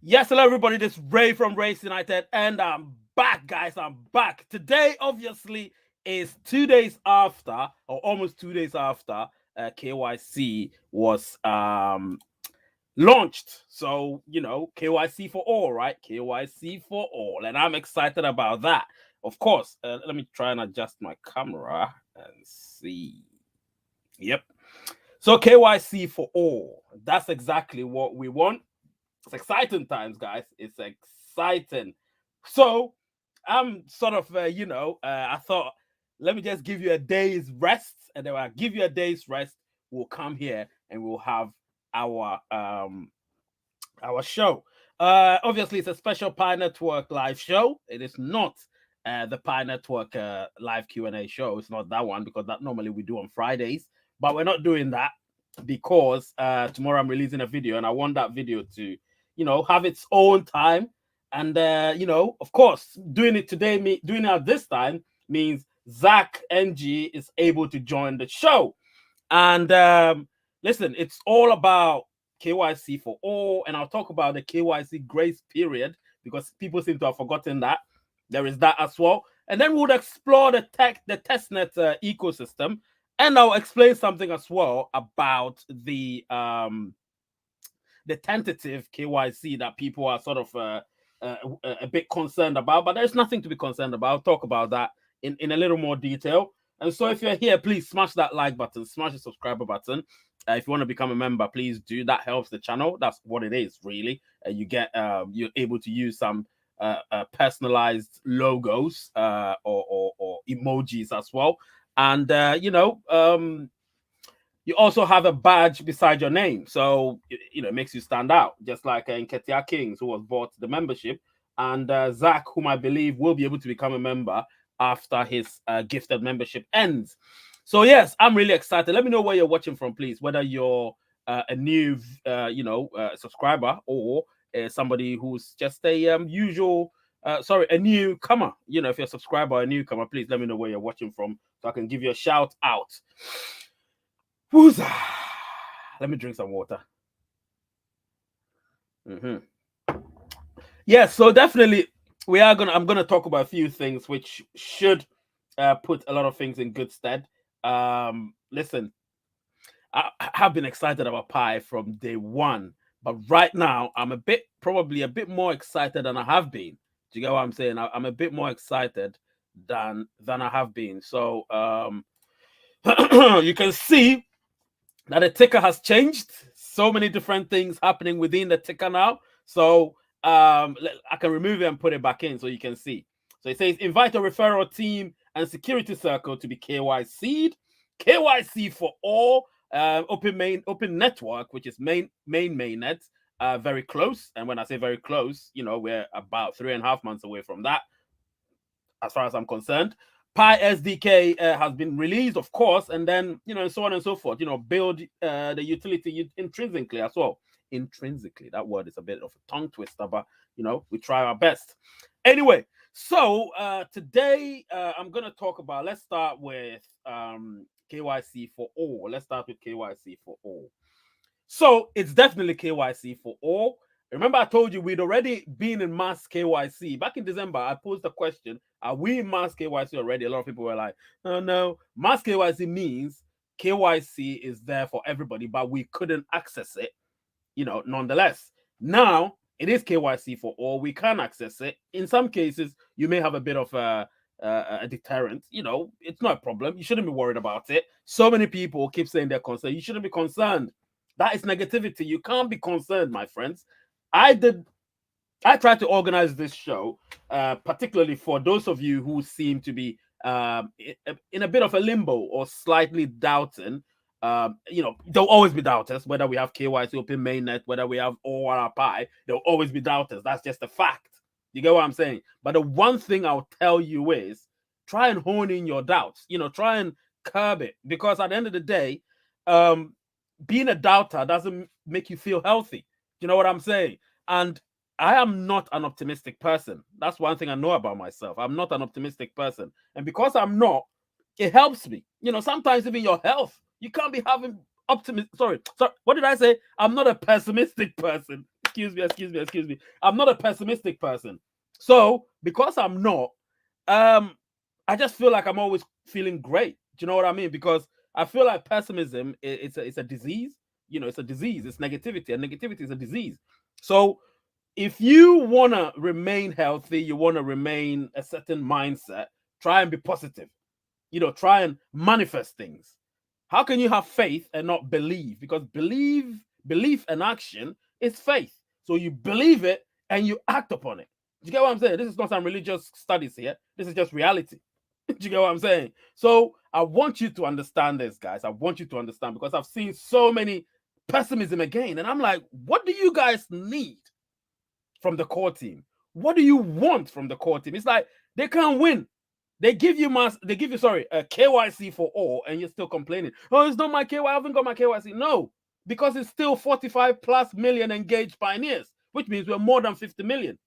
Yes, hello everybody. This is Ray from Race United, and I'm back, guys. I'm back. Today, obviously, is 2 days after, or almost 2 days after, KYC was launched. So, KYC for all, right? KYC for all, and I'm excited about that. Of course, let me try and adjust my camera and see. Yep. So KYC for all. That's exactly what we want. It's exciting times, guys. It's exciting. So I'm sort of, I thought, let me just give you a day's rest, and then I'll give you a day's rest. We'll come here and we'll have our show. Obviously, it's a special Pi Network live show. It is not the Pi Network live Q&A show. It's not that one because that normally we do on Fridays. But we're not doing that because tomorrow I'm releasing a video, and I want that video to, have its own time. And of course, doing it at this time means Zach NG is able to join the show. And listen, it's all about KYC for all, and I'll talk about the KYC Grace Period because people seem to have forgotten that. There is that as well. And then we'll explore the Testnet ecosystem, and I'll explain something as well about the tentative KYC that people are sort of a bit concerned about, but there's nothing to be concerned about. I'll talk about that in a little more detail. And so if you're here, please smash that like button, smash the subscriber button. If you want to become a member, please do. That helps the channel. That's what it is, really. You get you're able to use some personalized logos or emojis as well. And you also have a badge beside your name, so it makes you stand out, just like Nketia Kings, who was bought the membership, and Zach, whom I believe will be able to become a member after his gifted membership ends. So yes, I'm really excited. Let me know where you're watching from, please, whether you're a new subscriber or somebody who's just a a newcomer. If you're a subscriber or a newcomer, please let me know where you're watching from so I can give you a shout out. Wooza. Let me drink some water. Yes, so definitely I'm gonna talk about a few things which should put a lot of things in good stead. Listen, I have been excited about Pi from day one, but right now I'm probably a bit more excited than I have been. Do you get what I'm saying? I'm a bit more excited than I have been. So you can see that the ticker has changed. So many different things happening within the ticker now. So I can remove it and put it back in so you can see. So it says invite a referral team and security circle to be KYC'd. KYC for all. Open network, which is mainnet. Very close. And when I say very close, we're about 3.5 months away from that, as far as I'm concerned. Pi SDK has been released, of course, and then so on and so forth. Build the utility intrinsically as well. Intrinsically, that word is a bit of a tongue twister, but we try our best. Anyway, so today I'm gonna talk about. Let's start with KYC for all. Let's start with KYC for all. So it's definitely KYC for all. Remember, I told you we'd already been in mass KYC. Back in December, I posed the question, are we in mass KYC already? A lot of people were like, no. Mass KYC means KYC is there for everybody, but we couldn't access it, nonetheless. Now, it is KYC for all. We can access it. In some cases, you may have a bit of a deterrent. It's not a problem. You shouldn't be worried about it. So many people keep saying they're concerned. You shouldn't be concerned. That is negativity. You can't be concerned, my friends. I tried to organize this show, particularly for those of you who seem to be in a bit of a limbo or slightly doubting. There'll always be doubters, whether we have KYC open mainnet, whether we have OR Pi, there'll always be doubters. That's just a fact. You get what I'm saying? But the one thing I'll tell you is try and hone in your doubts. Try and curb it, because at the end of the day, being a doubter doesn't make you feel healthy. You know what I'm saying? And I am not an optimistic person. That's one thing I know about myself. I'm not an optimistic person. And because I'm not, it helps me. Sometimes even your health, you can't be having optimism. Sorry. What did I say? I'm not a pessimistic person. excuse me. I'm not a pessimistic person. So because I'm not, I just feel like I'm always feeling great. Do you know what I mean? Because I feel like pessimism it's a disease. You know, it's a disease. It's negativity, and negativity is a disease. So if you want to remain healthy, you want to remain a certain mindset, try and be positive. You know, try and manifest things. How can you have faith and not believe? Because belief and action is faith. So you believe it and you act upon it. Do you get what I'm saying? This is not some religious studies here. This is just reality. Do you get what I'm saying? So I want you to understand this, guys. I want you to understand, because I've seen so many pessimism again. And I'm like, what do you guys need from the core team? What do you want from the core team? It's like they can't win. They give you a KYC for all, and you're still complaining. Oh, it's not my KYC. I haven't got my KYC. No, because it's still 45 plus million engaged pioneers, which means we're more than 50 million.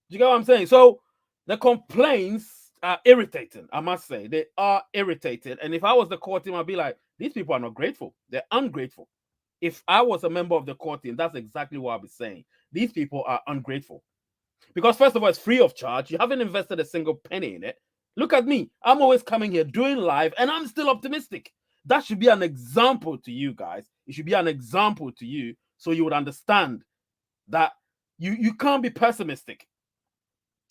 Do you get what I'm saying? So the complaints are irritating, I must say. They are irritating. And if I was the core team, I'd be like, these people are not grateful. They're ungrateful. If I was a member of the core team, that's exactly what I'd be saying. These people are ungrateful. Because first of all, it's free of charge. You haven't invested a single penny in it. Look at me. I'm always coming here doing live, and I'm still optimistic. That should be an example to you guys. It should be an example to you, so you would understand that you can't be pessimistic.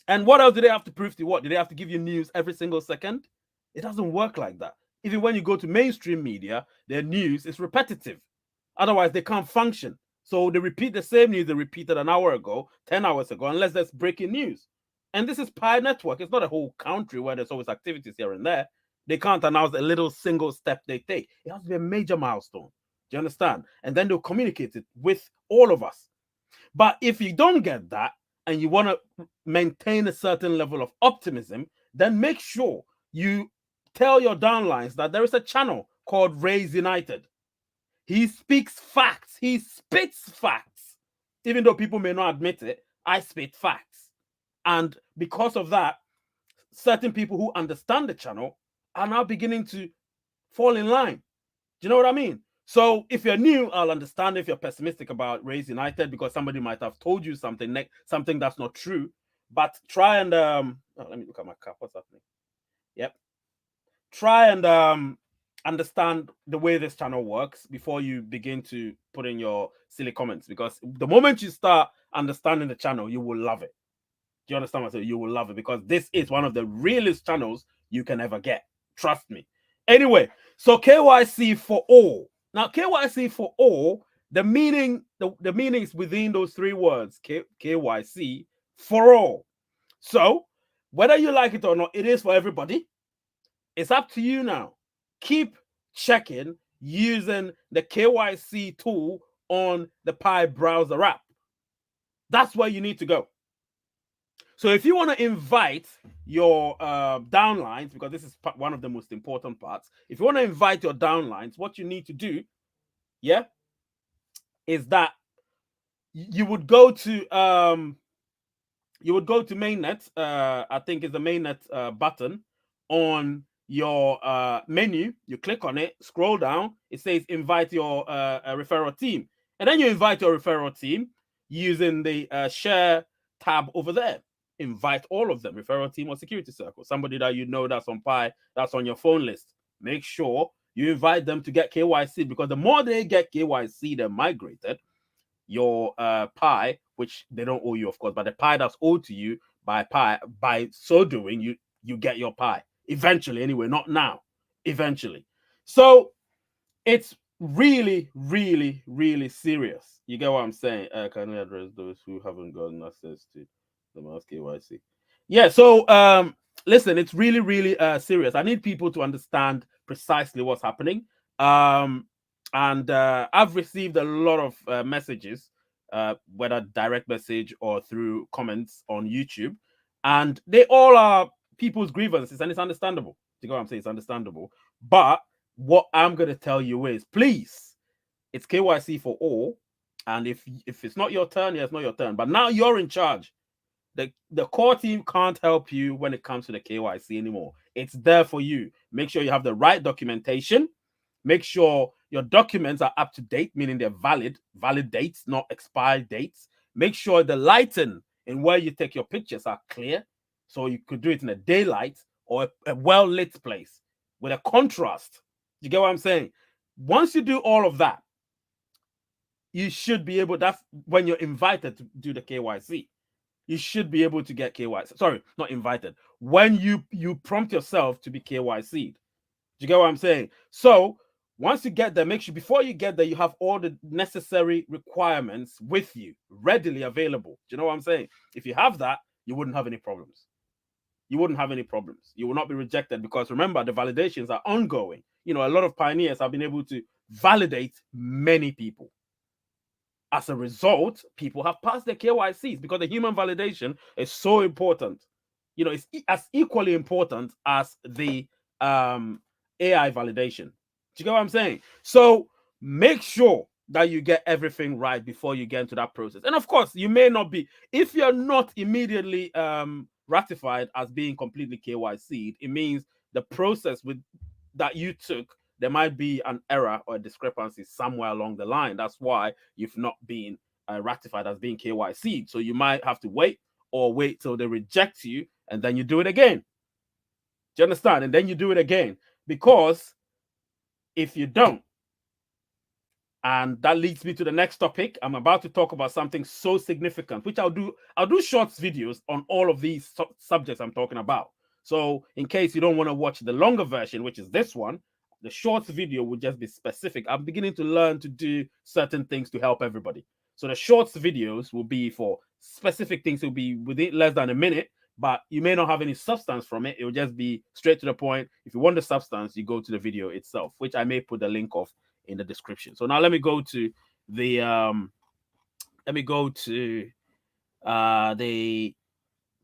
And what else do they have to prove to you? What? Do they have to give you news every single second? It doesn't work like that. Even when you go to mainstream media, their news is repetitive. Otherwise, they can't function. So they repeat the same news they repeated an hour ago, 10 hours ago, unless there's breaking news. And this is Pi Network. It's not a whole country where there's always activities here and there. They can't announce a little single step they take. It has to be a major milestone. Do you understand? And then they'll communicate it with all of us. But if you don't get that and you want to maintain a certain level of optimism, then make sure you tell your downlines that there is a channel called Raise United. He speaks facts. He spits facts. Even though people may not admit it, I spit facts. And because of that, certain people who understand the channel are now beginning to fall in line. Do you know what I mean? So if you're new, I'll understand if you're pessimistic about Raise United, because somebody might have told you something that's not true. But try and let me look at my cap. What's happening? Yep. Try and understand the way this channel works before you begin to put in your silly comments, because the moment you start understanding the channel, you will love it. Do you understand what I'm saying? You will love it, because this is one of the realest channels you can ever get. Trust me. Anyway, so KYC for all. Now, KYC for all, the meaning is within those three words, KYC for all. So whether you like it or not, it is for everybody. It's up to you now. Keep checking using the KYC tool on the Pi browser app. That's where you need to go. So if you want to invite your downlines, because this is one of the most important parts, if you want to invite your downlines, what you need to do, is that you would go to mainnet. I think it's the mainnet button on your menu. You click on it, scroll down, it says invite your referral team, and then you invite your referral team using the share tab over there. Invite all of them, referral team or security circle, somebody that you know that's on Pi, that's on your phone list. Make sure you invite them to get KYC, because the more they get KYC, they're migrated. Your Pi, which they don't owe you, of course, but the Pi that's owed to you by Pi, by so doing, you get your Pi eventually. Anyway, not now, eventually. So it's really, really, really serious. You get what I'm saying? Can we address those who haven't gotten access to the mass KYC? Yeah. So listen, it's really, really serious. I need people to understand precisely what's happening. And I've received a lot of messages, whether direct message or through comments on YouTube, and they all are people's grievances, and it's understandable. You know what I'm saying? It's understandable. But what I'm going to tell you is, please, it's KYC for all. And if it's not your turn, it's not your turn. But now you're in charge. The core team can't help you when it comes to the KYC anymore. It's there for you. Make sure you have the right documentation. Make sure your documents are up to date, meaning they're valid dates, not expired dates. Make sure the lighting and where you take your pictures are clear. So you could do it in a daylight or a well-lit place with a contrast. You get what I'm saying? Once you do all of that, you should be able, that's when you're invited to do the KYC. You should be able to get KYC. Sorry, not invited. When you prompt yourself to be KYC'd. Do you get what I'm saying? So once you get there, make sure before you get there, you have all the necessary requirements with you, readily available. Do you know what I'm saying? If you have that, you wouldn't have any problems. You wouldn't have any problems. You will not be rejected because remember, the validations are ongoing. You know, a lot of pioneers have been able to validate many people. As a result, people have passed their KYCs because the human validation is so important. You know, it's as equally important as the AI validation. Do you get what I'm saying? So make sure that you get everything right before you get into that process. And of course, you may not be, if you're not immediately ratified as being completely KYC'd, it means the process with that you took, there might be an error or a discrepancy somewhere along the line. That's why you've not been ratified as being KYC'd. So you might have to wait till they reject you and then you do it again. Do you understand? And then you do it again. Because if you don't, and that leads me to the next topic. I'm about to talk about something so significant, which I'll do shorts videos on all of these subjects I'm talking about. So in case you don't want to watch the longer version, which is this one, the shorts video will just be specific. I'm beginning to learn to do certain things to help everybody. So the shorts videos will be for specific things. It will be within less than a minute, but you may not have any substance from it. It will just be straight to the point. If you want the substance, you go to the video itself, which I may put the link of in the description. So now let me go to the the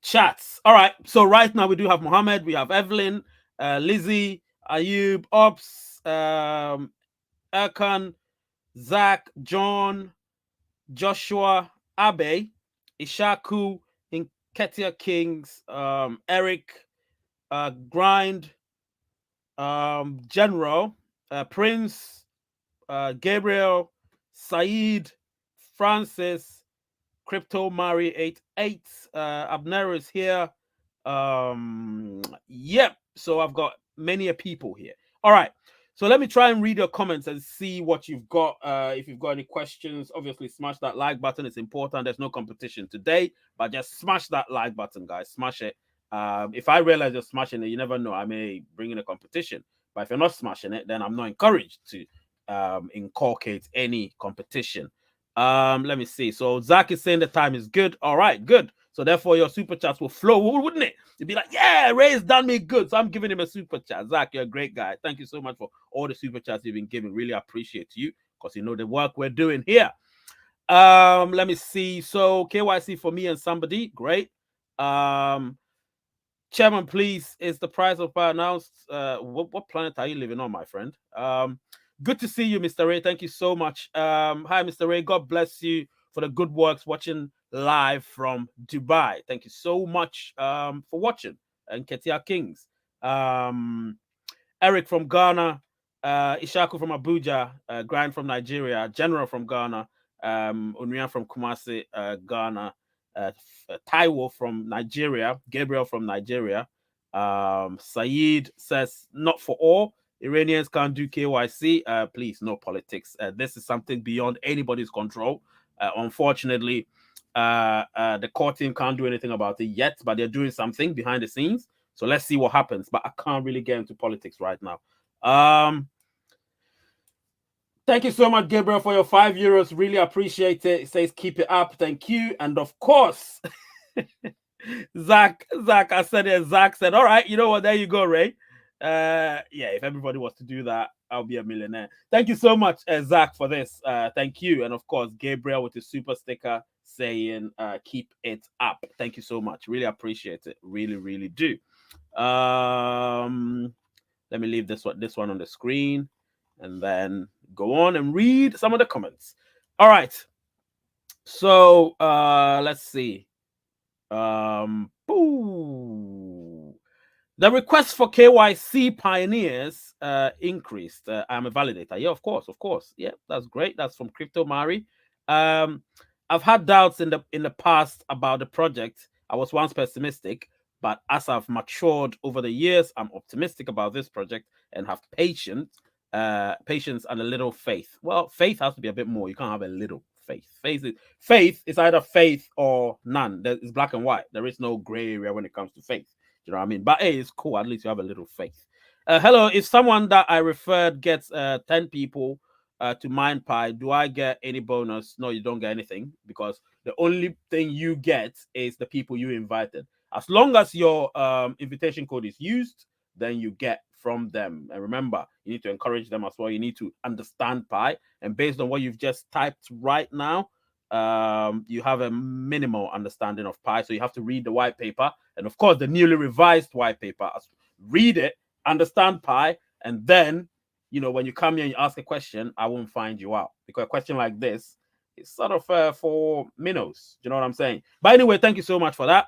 chats. All right. So right now we do have Mohammed, we have Evelyn, Lizzie, Ayub, Ops, Erkan, Zach, John, Joshua, Abe, Ishaku, Inketia Kings, Eric, Grind, General, Prince, Gabriel, Saeed, Francis, Crypto Mari 88, Abner is here. Yep. So I've got many people here. All right. So let me try and read your comments and see what you've got. If you've got any questions, obviously smash that like button. It's important. There's no competition today, but just smash that like button, guys. Smash it. If I realize you're smashing it, you never know. I may bring in a competition. But if you're not smashing it, then I'm not encouraged to inculcate any competition. Let me see. So Zach is saying the time is good. All right, good. So therefore your super chats will flow, wouldn't it? You'd be like, yeah, Ray's done me good. So I'm giving him a super chat. Zach, you're a great guy. Thank you so much for all the super chats you've been giving. Really appreciate you because you know the work we're doing here. Let me see. So KYC for me and somebody. Great. Chairman, please, is the price of power announced? What planet are you living on, my friend? Good to see you, Mr. Ray. Thank you so much. Hi, Mr. Ray. God bless you for the good works watching live from Dubai. Thank you so much for watching. And Ketia Kings. Eric from Ghana. Ishaku from Abuja. Grind from Nigeria. General from Ghana. Unrian from Kumasi, Ghana. Taiwo from Nigeria. Gabriel from Nigeria. Saeed says, not for all. Iranians can't do KYC. Please, no politics. This is something beyond anybody's control. Unfortunately, the core team can't do anything about it yet, but they're doing something behind the scenes. So let's see what happens. But I can't really get into politics right now. Thank you so much, Gabriel, for your €5. Really appreciate it. It says, keep it up. Thank you. And of course, Zach, I said it. Zach said, all right, you know what? There you go, Ray. Yeah, if everybody was to do that, I'll be a millionaire. Thank you so much, Zach, for this. Thank you. And of course, Gabriel with his super sticker saying, keep it up. Thank you so much. Really appreciate it. Really, really do. Let me leave this one on the screen and then go on and read some of the comments. All right. So let's see. The request for KYC pioneers increased. I'm a validator. Yeah, of course. Yeah, that's great. That's from Crypto Mari. I've had doubts in the past about the project. I was once pessimistic, but as I've matured over the years, I'm optimistic about this project and have patience and a little faith. Well, faith has to be a bit more. You can't have a little faith. Faith is either faith or none. It's black and white. There is no gray area when it comes to faith. You know what I mean? But hey, it's cool. At least you have a little faith. Hello, if someone that I referred gets 10 people to MindPie, do I get any bonus? No, you don't get anything, because the only thing you get is the people you invited. As long as your invitation code is used, then you get from them. And remember, you need to encourage them as well. You need to understand Pi. And based on what you've just typed right now, you have a minimal understanding of Pi. So you have to read the white paper. And of course, the newly revised white paper. Read it, understand Pi, and then, you know, when you come here and you ask a question, I won't find you out, because a question like this is sort of for minnows. Do you know what I'm saying? But anyway, thank you so much for that.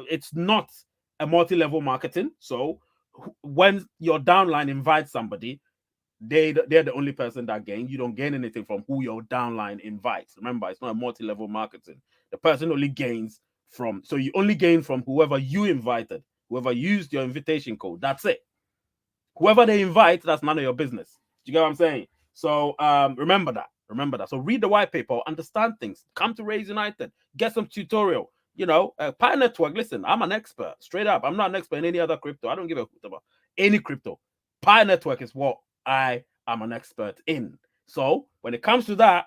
It's not a multi-level marketing. So when your downline invites somebody, they're the only person that gains. You don't gain anything from who your downline invites. Remember, it's not a multi-level marketing. The person only gains from, so you only gain from whoever you invited, whoever used your invitation code. That's it. Whoever they invite, that's none of your business. Do you get what I'm saying? So remember that. Remember that. So read the white paper, understand things. Come to Raise United, get some tutorial. You know, Pi Network. Listen, I'm an expert. Straight up, I'm not an expert in any other crypto. I don't give a hoot about any crypto. Pi Network is what I am an expert in. So when it comes to that,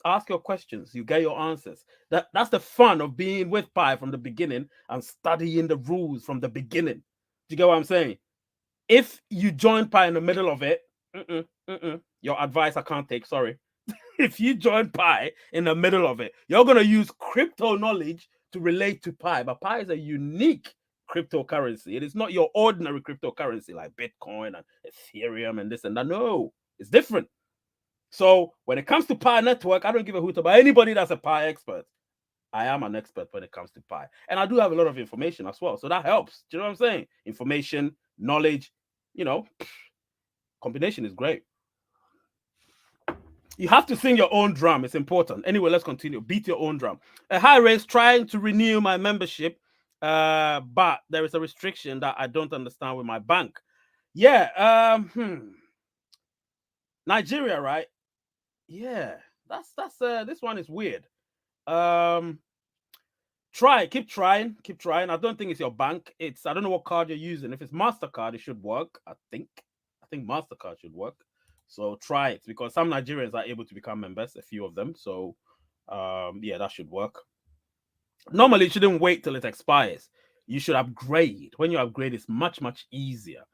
ask your questions. You get your answers. That's the fun of being with Pi from the beginning and studying the rules from the beginning. Do you get what I'm saying? If you join Pi in the middle of it, your advice I can't take. Sorry. If you join Pi in the middle of it, you're going to use crypto knowledge to relate to Pi. But Pi is a unique cryptocurrency. It is not your ordinary cryptocurrency like Bitcoin and Ethereum and this and that. No, it's different. So when it comes to Pi Network, I don't give a hoot about anybody that's a Pi expert. I am an expert when it comes to Pi. And I do have a lot of information as well. So that helps. Do you know what I'm saying? Information, knowledge, you know, combination is great. You have to sing your own drum. It's important. Anyway, let's continue. Beat your own drum. Hi, Race, trying to renew my membership, but there is a restriction that I don't understand with my bank. Yeah. Nigeria, right? Yeah. That's this one is weird. Keep trying. I don't think it's your bank. I don't know what card you're using. If it's MasterCard, it should work. I think MasterCard should work. So try it, because some Nigerians are able to become members, a few of them. So yeah, that should work. Normally, you shouldn't wait till it expires. You should upgrade. When you upgrade, it's much easier.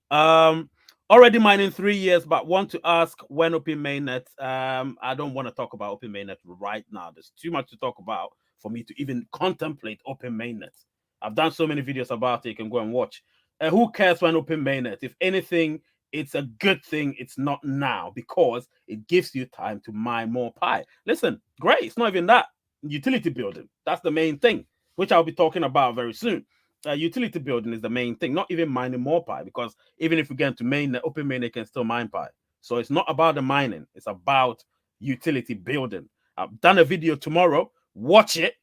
Already mining 3 years, but want to ask when Open Mainnet. I don't want to talk about Open Mainnet right now. There's too much to talk about for me to even contemplate Open Mainnet. I've done so many videos about it. You can go and watch. Who cares when Open Mainnet? If anything, it's a good thing it's not now, because it gives you time to mine more Pi. Listen, great. It's not even that. Utility building. That's the main thing, which I'll be talking about very soon. Utility building is the main thing, not even mining more Pi, because even if we get into mainnet, Open Mainnet can still mine Pi. So it's not about the mining. It's about utility building. I've done a video tomorrow. Watch it,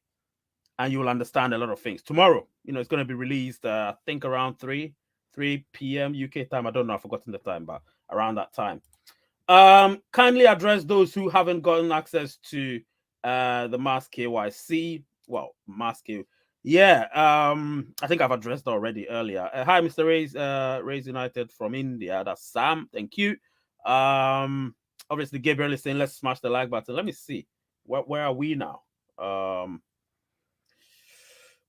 and you will understand a lot of things. Tomorrow, you know, it's going to be released, I think around 3 p.m. UK time. I don't know. I've forgotten the time, but around that time. Kindly address those who haven't gotten access to the mass KYC. Well, mass KYC. Yeah, I think I've addressed already earlier. Hi, Mr. Raise United from India. That's Sam. Thank you. Obviously, Gabriel is saying, let's smash the like button. Let me see. Where are we now?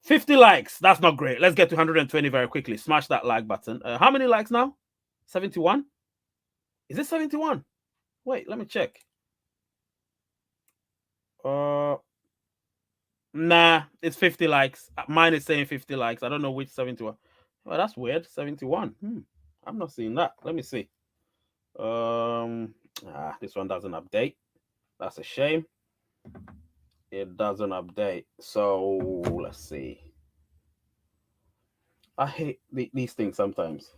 50 likes. That's not great. Let's get to 120 very quickly. Smash that like button. How many likes now? 71? Is it 71? Wait, let me check. Nah, it's 50 likes. Mine is saying 50 likes. I don't know which 71. Oh, that's weird. 71. I'm not seeing that. Let me see. This one doesn't update. That's a shame. It doesn't update. So let's see. I hate these things sometimes.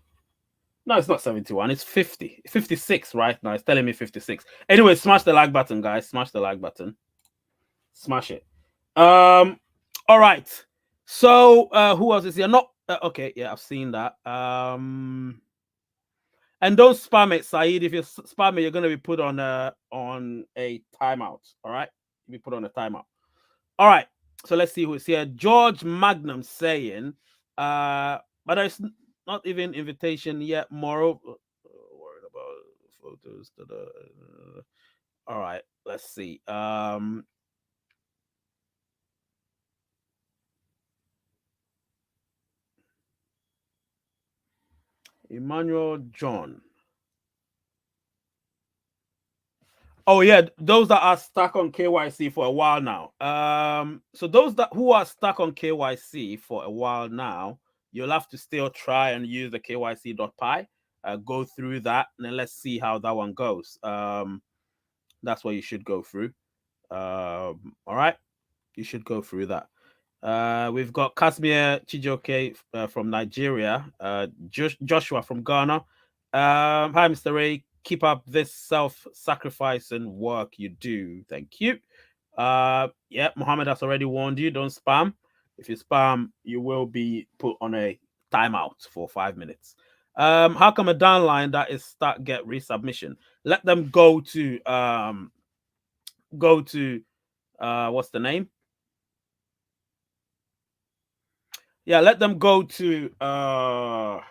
No, it's not 71. It's 50. 56 right now. It's telling me 56. Anyway, smash the like button, guys. Smash the like button. Smash it. All right. So who else is here? Not okay. Yeah, I've seen that. And don't spam it, Saeed. If you spam it, you're gonna be put on a timeout. All right, be put on a timeout. All right. So let's see who's here. George Magnum saying, but there's not even invitation yet. Moreover, worried about photos. All right. Let's see. Emmanuel John. Oh yeah, those that are stuck on KYC for a while now. So those that who are stuck on KYC for a while now, you'll have to still try and use the KYC.py. Go through that, and then let's see how that one goes. That's what you should go through. All right, you should go through that. We've got Casimir Chijoke from Nigeria, Joshua from Ghana. Hi, Mr. Ray. Keep up this self-sacrificing work you do. Thank you. Yeah, Mohammed has already warned you. Don't spam. If you spam, you will be put on a timeout for 5 minutes. How come a downline that is start get resubmission? Let them go to what's the name? Yeah, let them go to well,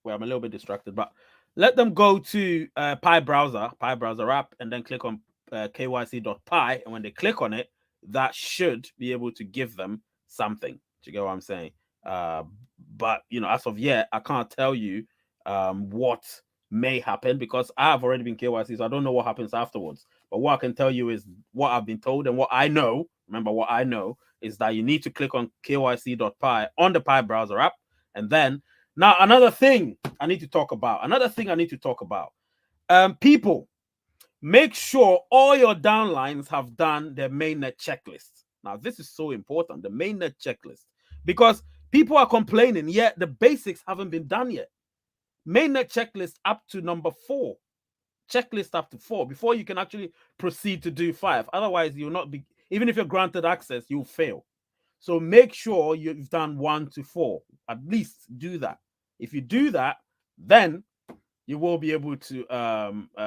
I'm a little bit distracted, but let them go to Pi browser app, and then click on kyc.py. And when they click on it, that should be able to give them something. Do you get what I'm saying? But as of yet, I can't tell you what may happen because I've already been KYC, so I don't know what happens afterwards. But what I can tell you is what I've been told and what I know. Remember, what I know is that you need to click on kyc.py on the Pi browser app, and then now another thing I need to talk about. People, make sure all your downlines have done their mainnet checklist. Now, this is so important, the mainnet checklist, because people are complaining, yet the basics haven't been done yet. Mainnet checklist up to number 4. Checklist up to 4 before you can actually proceed to do 5. Otherwise, you'll not be, even if you're granted access, you'll fail. So make sure you've done 1 to 4. At least do that. If you do that, then you will be able to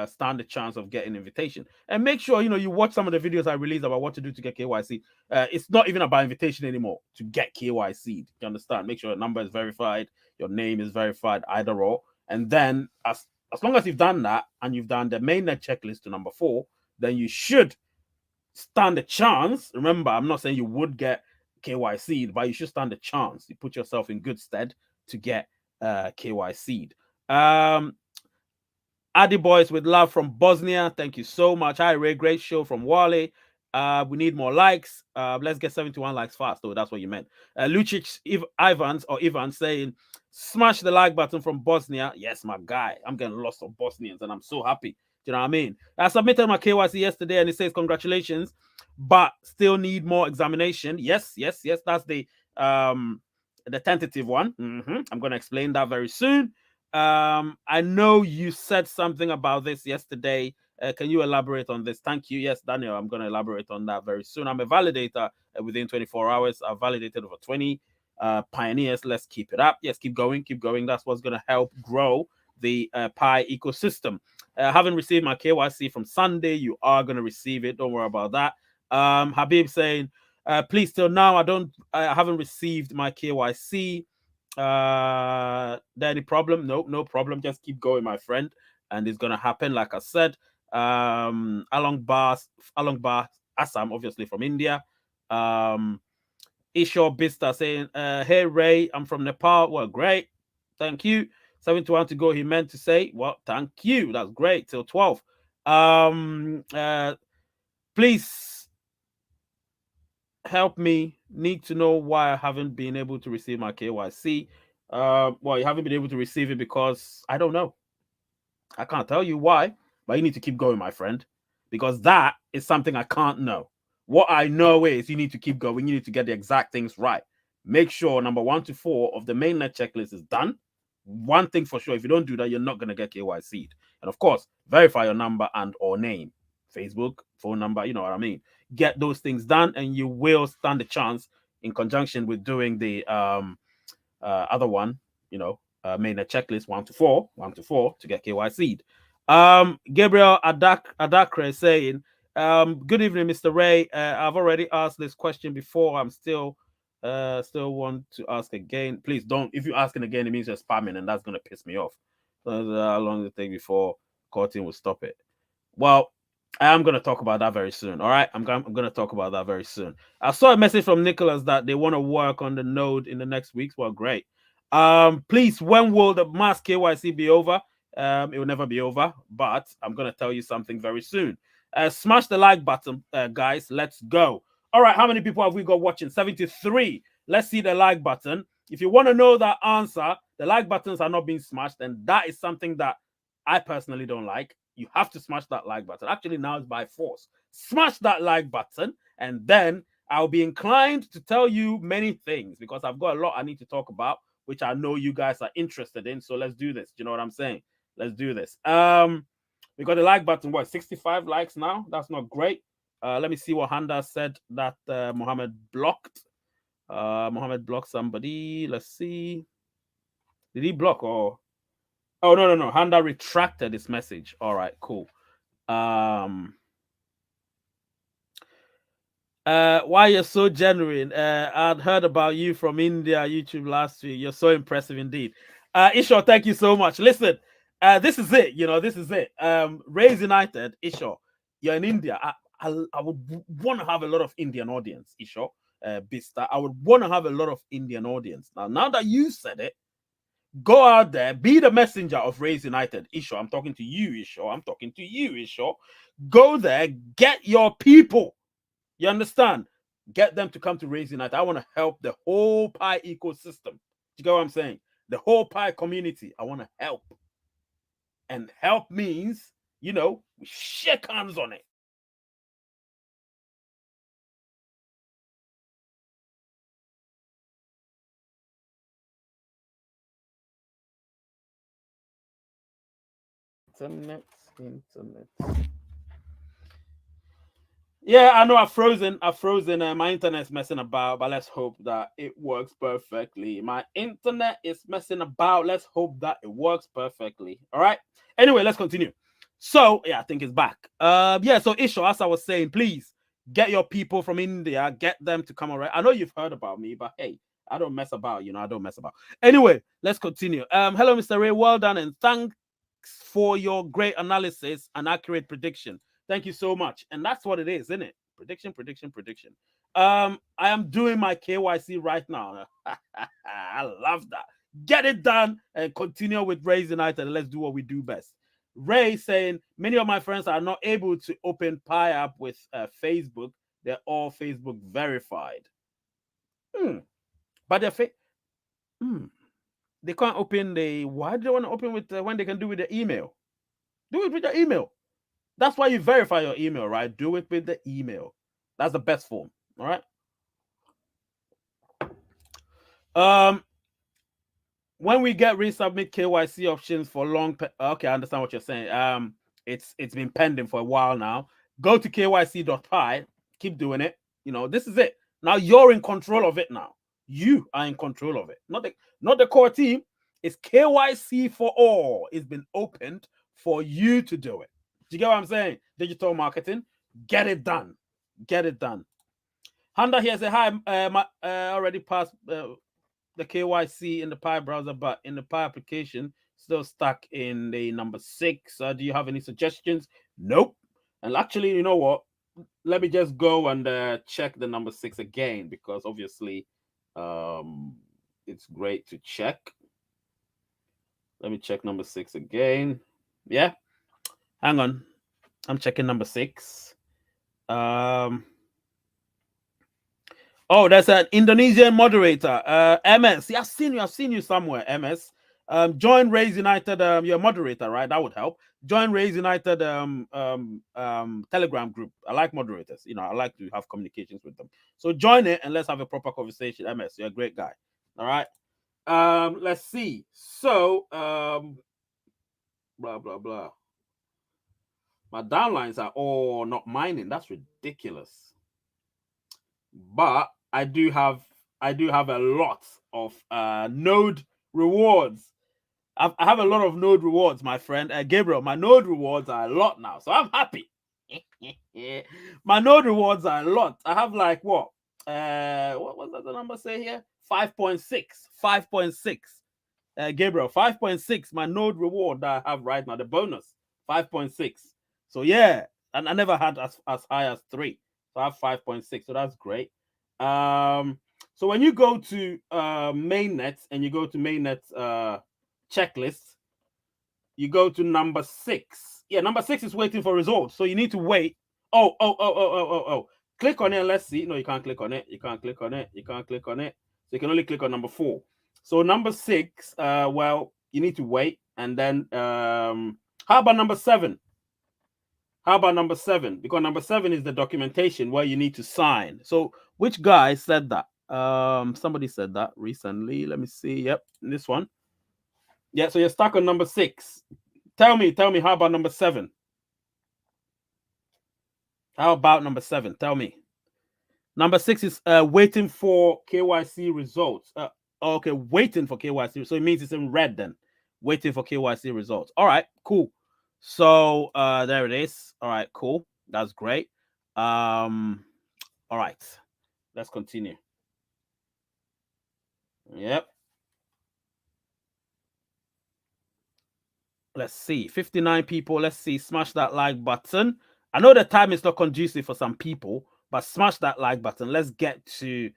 stand a chance of getting invitation. And make sure you watch some of the videos I released about what to do to get KYC. It's not even about invitation anymore to get KYC. You understand? Make sure your number is verified, your name is verified, either or. And then as long as you've done that and you've done the mainnet checklist to number 4, then you should stand a chance. Remember, I'm not saying you would get KYC'd, but you should stand a chance. You put yourself in good stead to get KYC'd. Addy Boys with love from Bosnia. Thank you so much. Hi, Ray. Great show from Wale. We need more likes. Let's get 71 likes fast, though. That's what you meant. Lucic Ivan saying, smash the like button from Bosnia. Yes, my guy. I'm getting lots of Bosnians, and I'm so happy. Do you know what I mean? I submitted my KYC yesterday, and it says congratulations, but still need more examination. Yes. That's the tentative one. I'm going to explain that very soon. I know you said something about this yesterday. Can you elaborate on this? Thank you. Yes, Daniel, I'm going to elaborate on that very soon. I'm a validator within 24 hours. I've validated over 20 pioneers. Let's keep it up. Yes, keep going. That's what's going to help grow the Pi ecosystem. Haven't received my KYC from Sunday. You are going to receive it. Don't worry about that. Habib saying, please, till now, I haven't received my KYC. Any problem? No problem. Just keep going, my friend, and it's gonna happen. Like I said, Along Bar Assam, obviously from India. Ishor Bista saying, hey Ray, I'm from Nepal. Well, great, thank you. 71 to go. He meant to say, well, thank you. That's great. Till 12. Please help me. Need to know why I haven't been able to receive my KYC. Well, you haven't been able to receive it because I don't know. I can't tell you why, but you need to keep going, my friend, because that is something I can't know. What I know is you need to keep going. You need to get the exact things right. Make sure number 1 to 4 of the mainnet checklist is done. One thing for sure, if you don't do that, you're not going to get KYC'd. And of course, verify your number and or name Facebook, phone number, you know what I mean. Get those things done, and you will stand a chance in conjunction with doing the other one, you know, mainnet checklist 1 to 4 to get KYC'd. Gabriel Adakre is saying, good evening, Mr. Ray. I've already asked this question before. I'm still want to ask again. Please don't. If you're asking again, it means you're spamming, and that's gonna piss me off. How long does it take before Cortin will stop it? Well, I am going to talk about that very soon. All right. I'm going to talk about that very soon. I saw a message from Nicholas that they want to work on the node in the next weeks. Well, great. Please, when will the mass KYC be over? It will never be over, but I'm going to tell you something very soon. Smash the like button, guys. Let's go. All right. How many people have we got watching? 73. Let's see the like button. If you want to know that answer, the like buttons are not being smashed, and that is something that I personally don't like. You have to smash that like button. Actually, now it's by force. Smash that like button, and then I'll be inclined to tell you many things because I've got a lot I need to talk about, which I know you guys are interested in. So let's do this. Do you know what I'm saying? Let's do this. We got the like button. What, 65 likes now? That's not great. Let me see what Handa said that Mohammed blocked. Mohammed blocked somebody. Let's see. Did he block or? Oh, no. Handa retracted his message. All right, cool. Why you're so genuine. I'd heard about you from India YouTube last week. You're so impressive indeed. Isho, thank you so much. Listen, this is it. You know, this is it. Raise United, Isho, you're in India. I would want to have a lot of Indian audience, Isho, Bista. I would want to have a lot of Indian audience. Now that you said it, go out there, be the messenger of Raise United. Isho, I'm talking to you, Isho. I'm talking to you, Isho. Go there, get your people. You understand? Get them to come to Raise United. I want to help the whole Pi ecosystem. You get what I'm saying? The whole Pi community. I want to help. And help means, you know, we shake hands on it. Internet. Yeah, I know I've frozen. My internet's messing about, but let's hope that it works perfectly. My internet is messing about. Let's hope that it works perfectly. All right. Anyway, let's continue. So yeah, I think it's back. Yeah. So Isho, as I was saying, please get your people from India, get them to come around. I know you've heard about me, but hey, I don't mess about. You know, I don't mess about. Anyway, let's continue. Hello, Mr. Ray. Well done, and thanks for your great analysis and accurate prediction. Thank you so much. And that's what it is, isn't it? Prediction. I am doing my KYC right now. I love that. Get it done and continue with Raise United. Let's do what we do best. Ray saying, many of my friends are not able to open Pi app with Facebook. They're all Facebook verified. But they're they can't open the. Why do they want to open with when they can do with the email? Do it with the email. That's why you verify your email, right? Do it with the email. That's the best form. All right. When we get resubmit KYC options for long, okay, I understand what you're saying. It's been pending for a while now. Go to kyc.pi. Keep doing it. You know, this is it. Now you're in control of it. Now you are in control of it. Not the core team. It's KYC for all. It's been opened for you to do it. Do you get what I'm saying? Digital marketing. Get it done. Get it done. Handa here say, hi, already passed the KYC in the Pi browser, but in the Pi application, still stuck in the number 6. Do you have any suggestions? Nope. And actually, you know what? Let me just go and check the number 6 again, because obviously it's great to check. Let me check number 6 again. Yeah. Hang on. I'm checking number 6. Oh, there's an Indonesian moderator, MS. Yeah, I've seen you somewhere, MS. Join Raise United. You're a moderator, right? That would help. Join Raise United Telegram group. I like moderators. You know, I like to have communications with them. So join it and let's have a proper conversation. MS, you're a great guy. All right. Let's see. So blah blah blah. My downlines are all not mining. That's ridiculous. But I do have a lot of node rewards. I have a lot of node rewards, my friend. Gabriel, my node rewards are a lot now. So I'm happy. My node rewards are a lot. I have like what? What does the number say here? 5.6. 5.6. Gabriel, 5.6. My node reward that I have right now, the bonus, 5.6. So yeah, and I never had as high as 3. So I have 5.6. So that's great. So when you go to mainnet and you go to mainnet checklist, you go to number 6. Yeah, number 6 is waiting for results. So you need to wait. Oh. Click on it. Let's see. No, you can't click on it. You can't click on it. You can't click on it. So you can only click on number 4. So number 6, well, you need to wait. And then how about number 7? How about number 7? Because number 7 is the documentation where you need to sign. So which guy said that? Somebody said that recently. Let me see. Yep, this one. Yeah, so you're stuck on number 6. Tell me, how about number 7? How about number 7? Tell me. Number 6 is waiting for KYC results. Okay, waiting for KYC. So it means it's in red then. Waiting for KYC results. All right, cool. So there it is. All right, cool. That's great. All right. Let's continue. Yep. Let's see. 59 people. Let's see. Smash that like button. I know the time is not conducive for some people, but smash that like button. Let's get to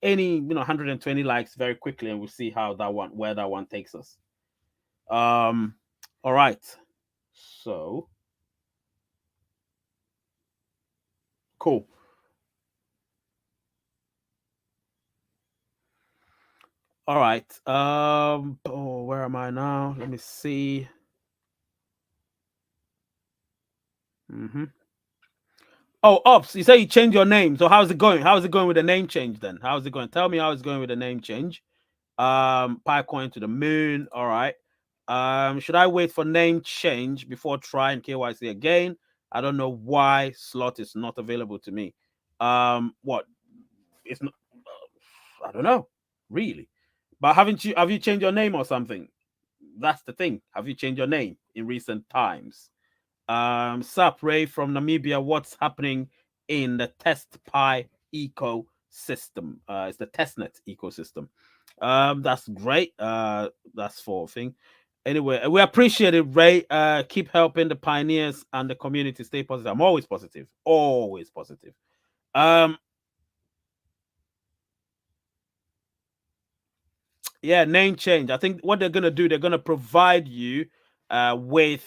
any 120 likes very quickly, and we'll see how where that one takes us. All right. So cool. All right. Where am I now? Let me see. Oh, Ops, you say you changed your name. So how's it going? How's it going with the name change then? How's it going? Tell me how it's going with the name change. Picoin to the moon. All right. Should I wait for name change before trying KYC again? I don't know why slot is not available to me. What? It's not. I don't know, really. But have you changed your name or something? That's the thing. Have you changed your name in recent times? Sup Ray from Namibia. What's happening in the test pi ecosystem? It's the testnet ecosystem. That's great. That's for thing. Anyway, we appreciate it, Ray. Keep helping the pioneers and the community stay positive. I'm always positive. Always positive. Yeah, name change. I think what they're gonna do, they're gonna provide you with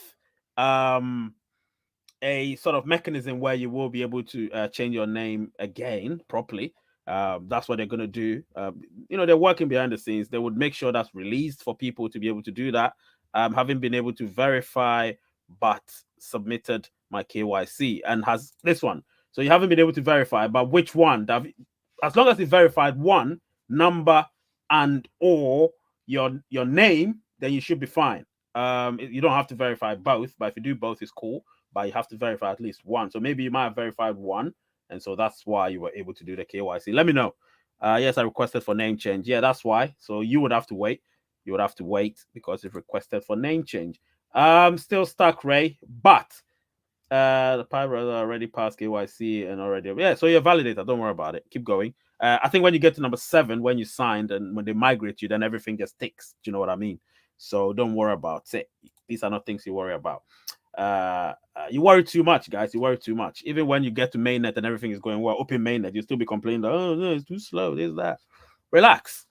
a sort of mechanism where you will be able to change your name again properly. That's what they're going to do. They're working behind the scenes. They would make sure that's released for people to be able to do that. Having been able to verify, but submitted my KYC and has this one. So you haven't been able to verify, but which one? As long as you verified one number and or your name, then you should be fine. You don't have to verify both, but if you do both, it's cool. But you have to verify at least one. So maybe you might have verified one, and so that's why you were able to do the KYC. Let me know. Yes, I requested for name change. Yeah, that's why. So you would have to wait. You would have to wait because you've requested for name change. Still stuck, Ray, but the pirate already passed KYC and already. Yeah, so you're validated. Don't worry about it. Keep going. I think when you get to number 7, when you signed and when they migrate you, then everything just ticks. Do you know what I mean? So don't worry about it. These are not things you worry about. You worry too much, guys. You worry too much. Even when you get to mainnet and everything is going well, open mainnet, you'll still be complaining, oh no, it's too slow. There's that. Relax.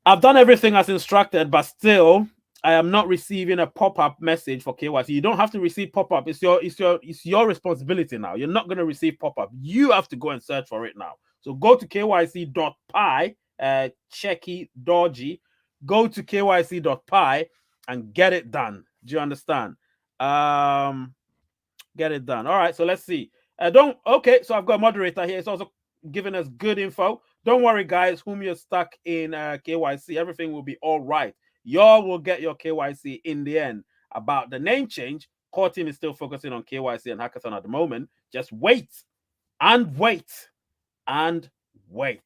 I've done everything as instructed, but still I am not receiving a pop-up message for KYC. You don't have to receive pop-up. It's your responsibility now. You're not going to receive pop-up. You have to go and search for it now. So go to kyc.py, checky dodgy. Go to kyc.py and get it done. Do you understand? Get it done. All right, so let's see. Okay, so I've got a moderator here. It's also giving us good info. Don't worry, guys, whom you're stuck in KYC. Everything will be all right. Y'all will get your KYC in the end. About the name change, core team is still focusing on KYC and hackathon at the moment. Just wait and wait and wait.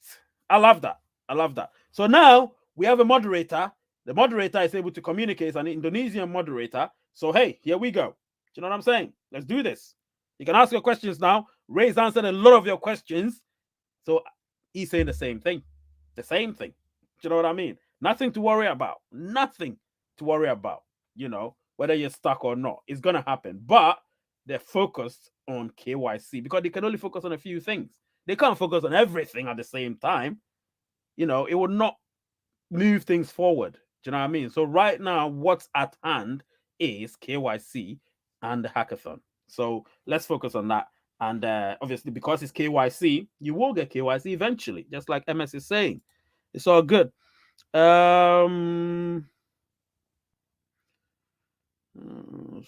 I love that. I love that. So now we have a moderator. The moderator is able to communicate, an Indonesian moderator. So, hey, here we go. Do you know what I'm saying? Let's do this. You can ask your questions now. Ray's answered a lot of your questions. So he's saying the same thing. The same thing. Do you know what I mean? Nothing to worry about. Nothing to worry about. You know, whether you're stuck or not. It's going to happen. But they're focused on KYC because they can only focus on a few things. They can't focus on everything at the same time. You know, it will not move things forward. Do you know what I mean? So right now, what's at hand is KYC and the hackathon. So let's focus on that. And obviously, because it's KYC, you will get KYC eventually, just like MS is saying. It's all good. It's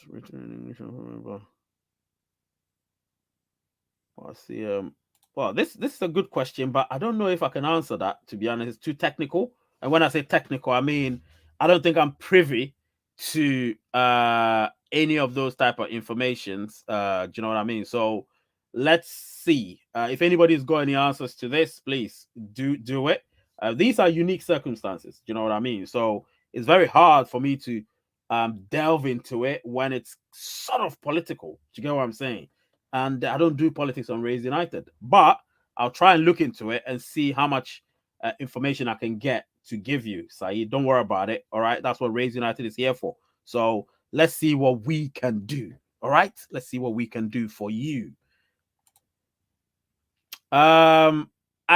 written in English. I see. Well, this is a good question, but I don't know if I can answer that. To be honest, it's too technical. And when I say technical, I mean I don't think I'm privy to any of those type of informations. Do you know what I mean? So let's see. If anybody's got any answers to this, please do it. These are unique circumstances. Do you know what I mean? So it's very hard for me to delve into it when it's sort of political. Do you get what I'm saying? And I don't do politics on Raise United, but I'll try and look into it and see how much information I can get to give you, Saeed. Don't worry about it. All right, that's what Raise United is here for. So let's see what we can do. All right, let's see what we can do for you. I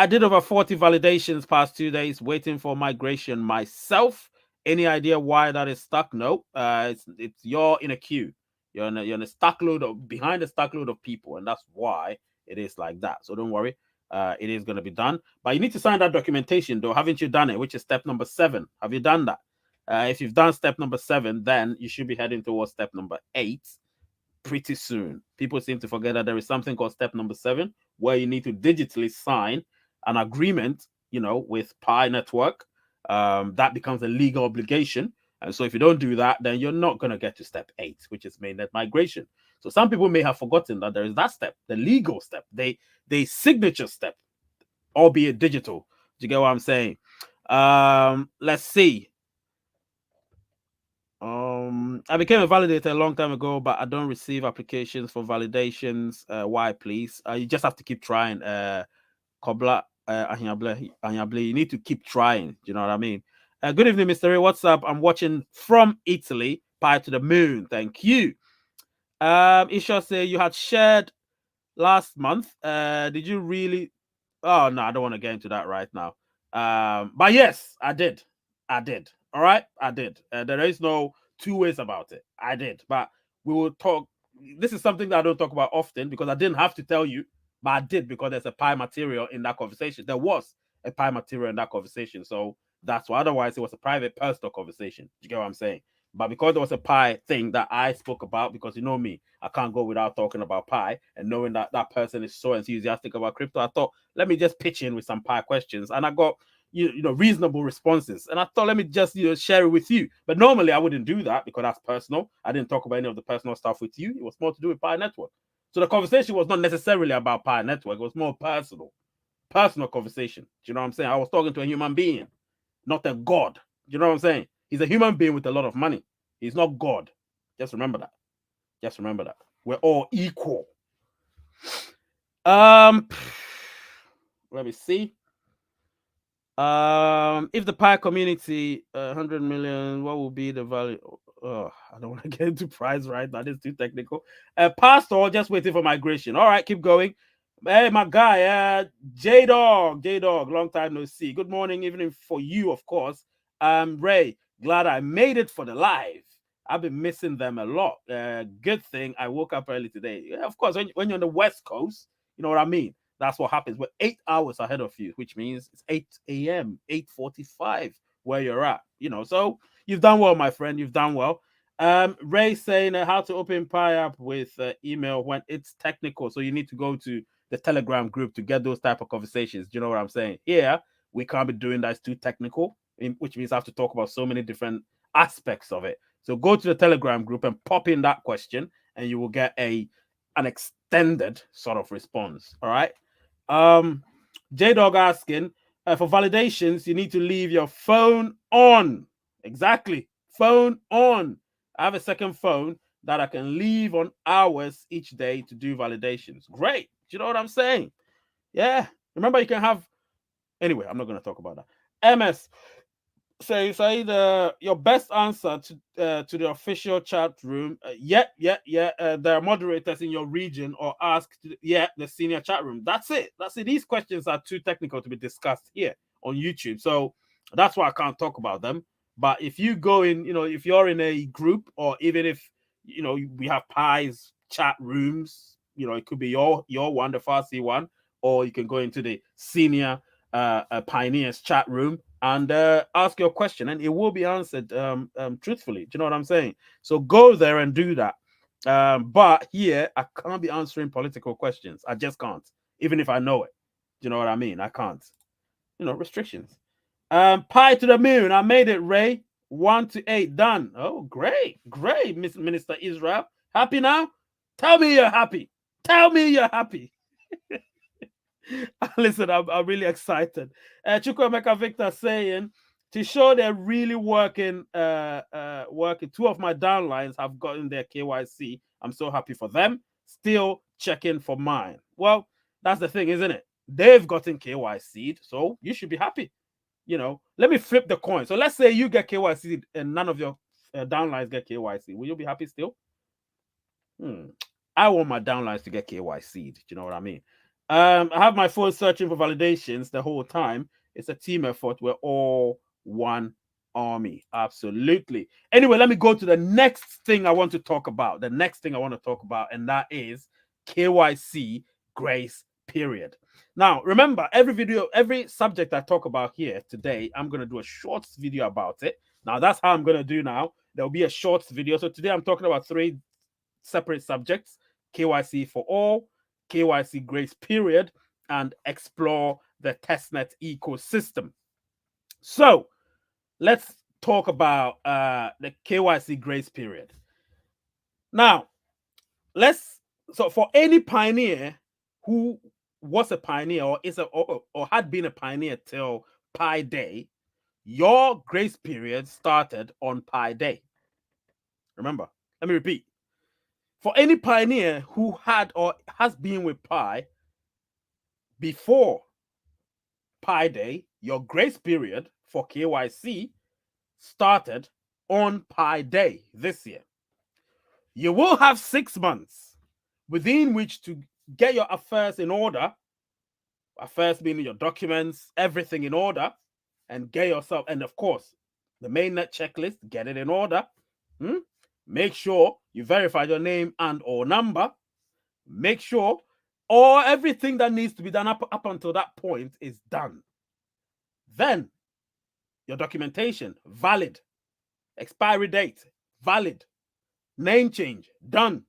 did over 40 validations past 2 days, waiting for migration myself. Any idea why that is stuck? No, it's you're in a queue. You're in a stack load of behind a stack load of people, and that's why it is like that. So don't worry, it is going to be done. But you need to sign that documentation, though. Haven't you done it? Which is step number 7. Have you done that? If you've done step number 7, then you should be heading towards step number 8 pretty soon. People seem to forget that there is something called step number 7, where you need to digitally sign an agreement, you know, with Pi Network. That becomes a legal obligation. And so if you don't do that, then you're not going to get to step 8, which is mainnet migration. So some people may have forgotten that there is that step, the legal step, the signature step, albeit digital. Do you get what I'm saying? Let's see. I became a validator a long time ago, but I don't receive applications for validations. Why, please? You just have to keep trying. Kobla, you need to keep trying. Do you know what I mean? Good evening, Mr. Ray. What's up? I'm watching from Italy. Pi to the moon. Thank you. Isha say you had shared last month. Did you really? Oh no, I don't want to get into that right now. But yes, I did. All right, I did. There is no two ways about it. I did, but we will talk. This is something that I don't talk about often because I didn't have to tell you, but I did because there's a Pi material in that conversation. There was a Pi material in that conversation, so that's why. Otherwise, it was a private, personal conversation. Do you get what I'm saying? But because there was a Pi thing that I spoke about, because you know me, I can't go without talking about Pi, and knowing that that person is so enthusiastic about crypto, I thought, let me just pitch in with some Pi questions. And I got, you know, reasonable responses. And I thought, let me just, you know, share it with you. But normally I wouldn't do that because that's personal. I didn't talk about any of the personal stuff with you. It was more to do with Pi Network. So the conversation was not necessarily about Pi Network. It was more personal conversation. Do you know what I'm saying? I was talking to a human being, not a god. Do you know what I'm saying? He's a human being with a lot of money. He's not God. Just remember that. Just remember that. We're all equal. Let me see. If the Pi community 100 million, what will be the value? Oh, I don't want to get into price right now. It's too technical. Pastor, just waiting for migration. All right, keep going. Hey, my guy, J Dog, long time no see. Good morning, evening for you, of course. Ray, glad I made it for the live. I've been missing them a lot. Good thing I woke up early today. Yeah, of course, when you're on the West Coast, you know what I mean? That's what happens. We're 8 hours ahead of you, which means it's 8 a.m., 8:45 where you're at. You know, so you've done well, my friend. You've done well. Ray saying how to open Pi app with email when it's technical. So you need to go to the Telegram group to get those type of conversations. Do you know what I'm saying? Here, we can't be doing that. It's too technical, which means I have to talk about so many different aspects of it. So go to the Telegram group and pop in that question, and you will get an extended sort of response. All right. J-Dog asking, for validations, you need to leave your phone on. Exactly. Phone on. I have a second phone that I can leave on hours each day to do validations. Great. Do you know what I'm saying? Yeah. Remember, you can have... Anyway, I'm not going to talk about that. MS says, your best answer to the official chat room. There are moderators in your region, or ask the senior chat room. That's it. These questions are too technical to be discussed here on YouTube, so that's why I can't talk about them. But if you go in, if you're in a group, or even if we have pies chat rooms, it could be your one, the Farsi one, or you can go into the senior pioneers chat room and ask your question, and it will be answered truthfully. Do you know what I'm saying? So go there and do that. But here, I can't be answering political questions. I just can't, even if I know it. Do you know what I mean? I can't. Restrictions. Pi to the moon. I made it, Ray. 1 to 8 done. Oh, great, Mr. Minister Israel. Happy now? Tell me you're happy. Tell me you're happy. Listen, I'm really excited. Chukwemeka Victor saying, to show they're really working. Two of my downlines have gotten their KYC. I'm so happy for them. Still checking for mine. Well, that's the thing, isn't it? They've gotten KYC'd, so you should be happy. Let me flip the coin. So let's say you get KYC'd and none of your downlines get KYC. Will you be happy still? I want my downlines to get KYC'd. Do you know what I mean? I have my phone searching for validations the whole time. It's a team effort. We're all one army. Absolutely. Anyway, let me go to the next thing I want to talk about. And that is KYC Grace Period. Now, remember, every subject I talk about here today, I'm going to do a short video about it. Now, that's how I'm going to do now. There'll be a short video. So today I'm talking about 3 separate subjects: KYC for all, KYC Grace Period, and explore the Testnet ecosystem. So let's talk about the KYC Grace Period. Now, so for any pioneer who was a pioneer or had been a pioneer till Pi Day, your grace period started on Pi Day. Remember, let me repeat. For any pioneer who had or has been with Pi before Pi Day, your grace period for KYC started on Pi Day this year. You will have 6 months within which to get your affairs in order. Affairs meaning your documents, everything in order, and get yourself, and of course, the mainnet checklist, get it in order. Make sure you verify your name and or number. Make sure everything that needs to be done up until that point is done. Then your documentation, valid. Expiry date, valid. Name change, done.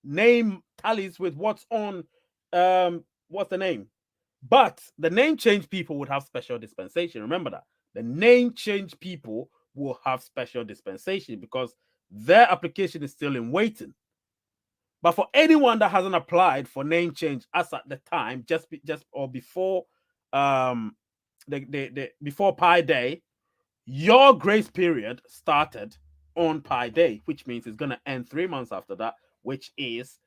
Name tallies with what's on, what's the name? But the name change people would have special dispensation. Remember that. The name change people will have special dispensation because their application is still in waiting. But for anyone that hasn't applied for name change as at the time, before before Pi Day, your grace period started on Pi Day, which means it's going to end 3 months after that, which is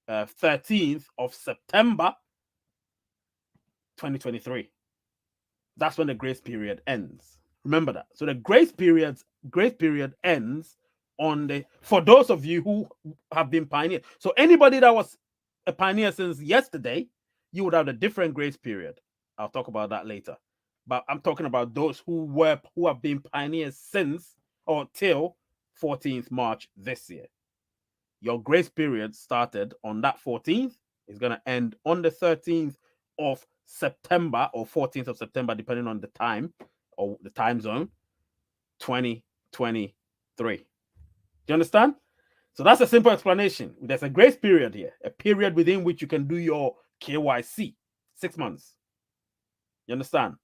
13th of September 2023. That's when the grace period ends. Remember that. So the grace period ends on for those of you who have been pioneers. So anybody that was a pioneer since yesterday, you would have a different grace period. I'll talk about that later. But I'm talking about those who have been pioneers since or till 14th March this year. Your grace period started on that 14th. It's going to end on the 13th of September or 14th of September, depending on the time or the time zone, 2023. Do you understand? So that's a simple explanation. There's a grace period here, a period within which you can do your KYC, 6 months. You understand?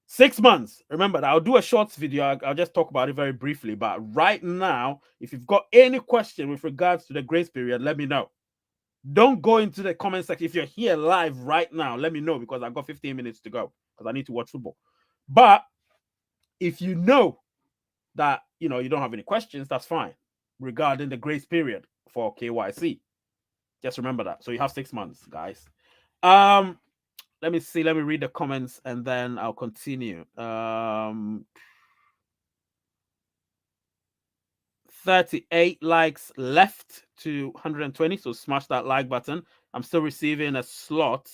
6 months. Remember that I'll do a shorts video. I'll just talk about it very briefly. But right now, if you've got any question with regards to the grace period, let me know. Don't go into the comment section. If you're here live right now, let me know, because I've got 15 minutes to go because I need to watch football. But if you know that you don't have any questions, that's fine regarding the grace period for KYC. Just remember that. So you have 6 months, guys. Let me see. Let me read the comments and then I'll continue. 38 likes left to 120. So smash that like button. I'm still receiving a slot.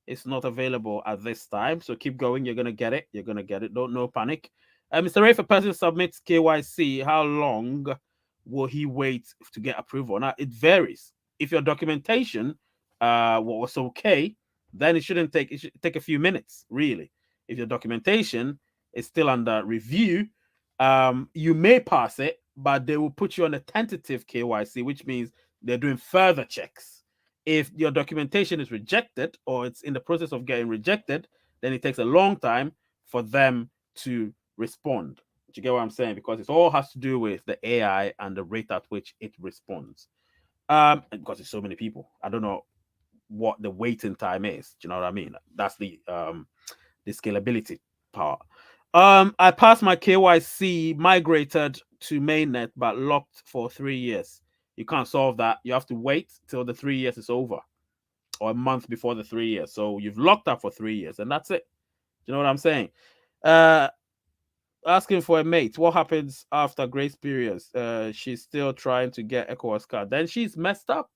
It's not available at this time. So keep going. You're going to get it. You're going to get it. No panic. Mr. Ray, if a person submits KYC, how long will he wait to get approval? Now, it varies. If your documentation was okay, then it should take a few minutes, really. If your documentation is still under review, you may pass it, but they will put you on a tentative KYC, which means they're doing further checks. If your documentation is rejected or it's in the process of getting rejected, then it takes a long time for them to respond. Do you get what I'm saying? Because it all has to do with the AI and the rate at which it responds. Because there's so many people, I don't know what the waiting time is. Do you know what I mean? That's the scalability part. I passed my KYC, migrated to mainnet, but locked for 3 years. You can't solve that. You have to wait till the 3 years is over, or a month before the 3 years. So you've locked up for 3 years, and that's it. Do you know what I'm saying? Asking for a mate. What happens after grace periods? She's still trying to get ECOWAS card. Then she's messed up.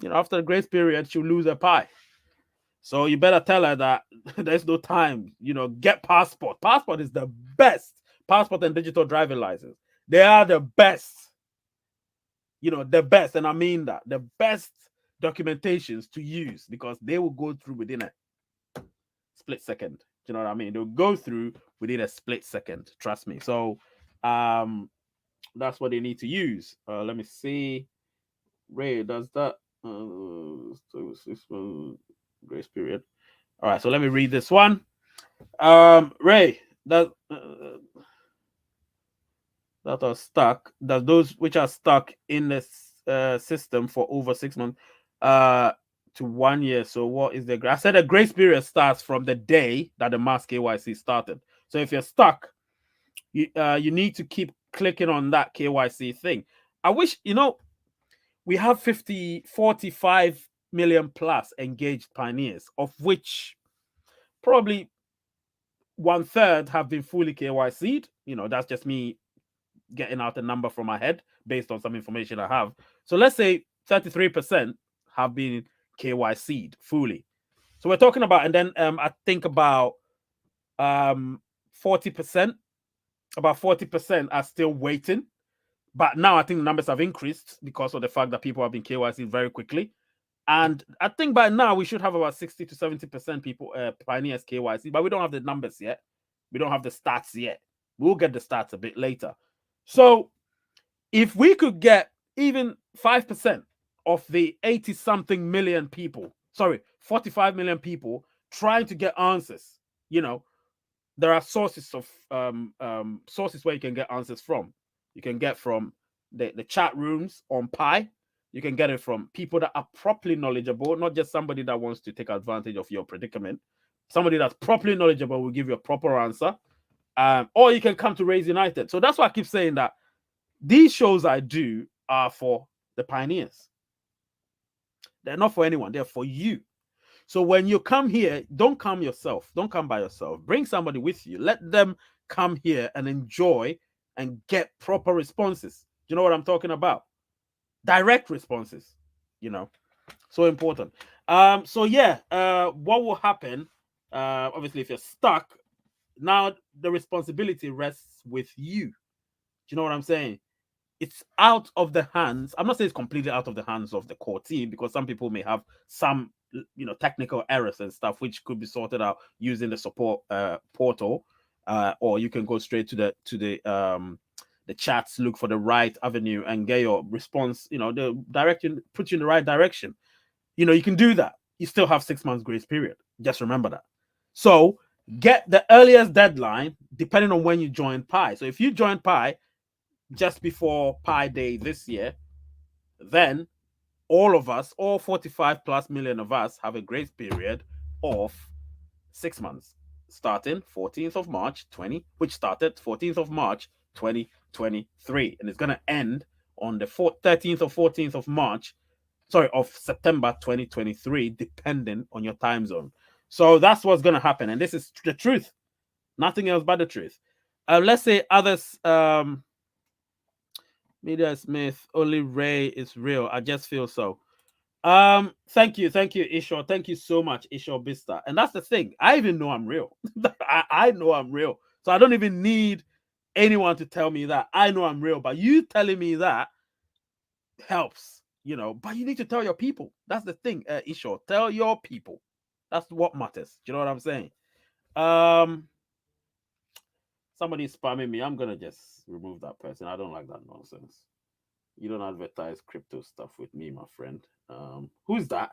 After the grace period, she'll lose her pie. So you better tell her that there's no time. Get passport. Passport is the best. Passport and digital driving license. They are the best. The best. And I mean that. The best documentations to use, because they will go through within a split second. Do you know what I mean? They'll go through within a split second. Trust me. So that's what they need to use. Let me see. Ray, does that grace period? All right, so let me read this one. Ray, that are stuck, does those which are stuck in this system for over 6 months to 1 year. So what is the I said the grace period starts from the day that the mass KYC started. So if you're stuck, you need to keep clicking on that KYC thing. I wish, we have 45 million plus engaged pioneers, of which probably 1/3 have been fully KYC'd. That's just me getting out a number from my head based on some information I have. So let's say 33% have been KYC'd fully. So we're talking about, and then I think about 40%. About 40% are still waiting. But now I think the numbers have increased because of the fact that people have been KYC very quickly. And I think by now we should have about 60 to 70% people, pioneers KYC, but we don't have the numbers yet. We don't have the stats yet. We'll get the stats a bit later. So if we could get even 5% of the 80-something million people, 45 million people trying to get answers, there are sources of sources where you can get answers from. You can get from the chat rooms on Pi. You can get it from people that are properly knowledgeable, not just somebody that wants to take advantage of your predicament. Somebody that's properly knowledgeable will give you a proper answer. Or you can come to Raise United. So that's why I keep saying that these shows I do are for the pioneers. They're not for anyone. They're for you. So when you come here, don't come yourself. Don't come by yourself. Bring somebody with you. Let them come here and enjoy and get proper responses. You know what I'm talking about? Direct responses. So important. So yeah, what will happen? Obviously, if you're stuck, now the responsibility rests with you. Do you know what I'm saying? It's out of the hands. I'm not saying it's completely out of the hands of the core team, because some people may have some, technical errors and stuff, which could be sorted out using the support portal, or you can go straight to the chats, look for the right avenue and get your response. The direction, put you in the right direction. You can do that. You still have 6 months grace period. Just remember that. So get the earliest deadline depending on when you join Pi. So if you join Pi just before Pi Day this year, then all of us, all 45 plus million of us, have a grace period of 6 months, starting 14th of March 20, which started 14th of March 2023, and it's going to end on the 13th or 14th of March, sorry, of September 2023, depending on your time zone. So that's what's going to happen, and this is the truth, nothing else but the truth. Let's say others, Media Smith, only Ray is real. I just feel so. Thank you, Isho. Thank you so much, Isho Bista. And that's the thing. I even know I'm real. I know I'm real. So I don't even need anyone to tell me that. I know I'm real. But you telling me that helps, you know. But you need to tell your people. That's the thing, Isho. Tell your people. That's what matters. Do you know what I'm saying? Somebody's spamming me. I'm gonna just remove that person. I don't like that nonsense. You don't advertise crypto stuff with me, my friend. Who's that?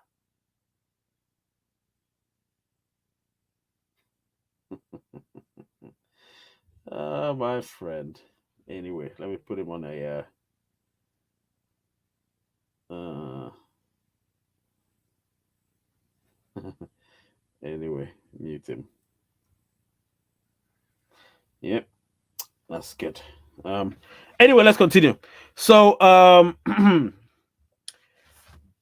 My friend. Anyway, let me put him on a anyway, mute him. Yep, that's good. Anyway, let's continue. So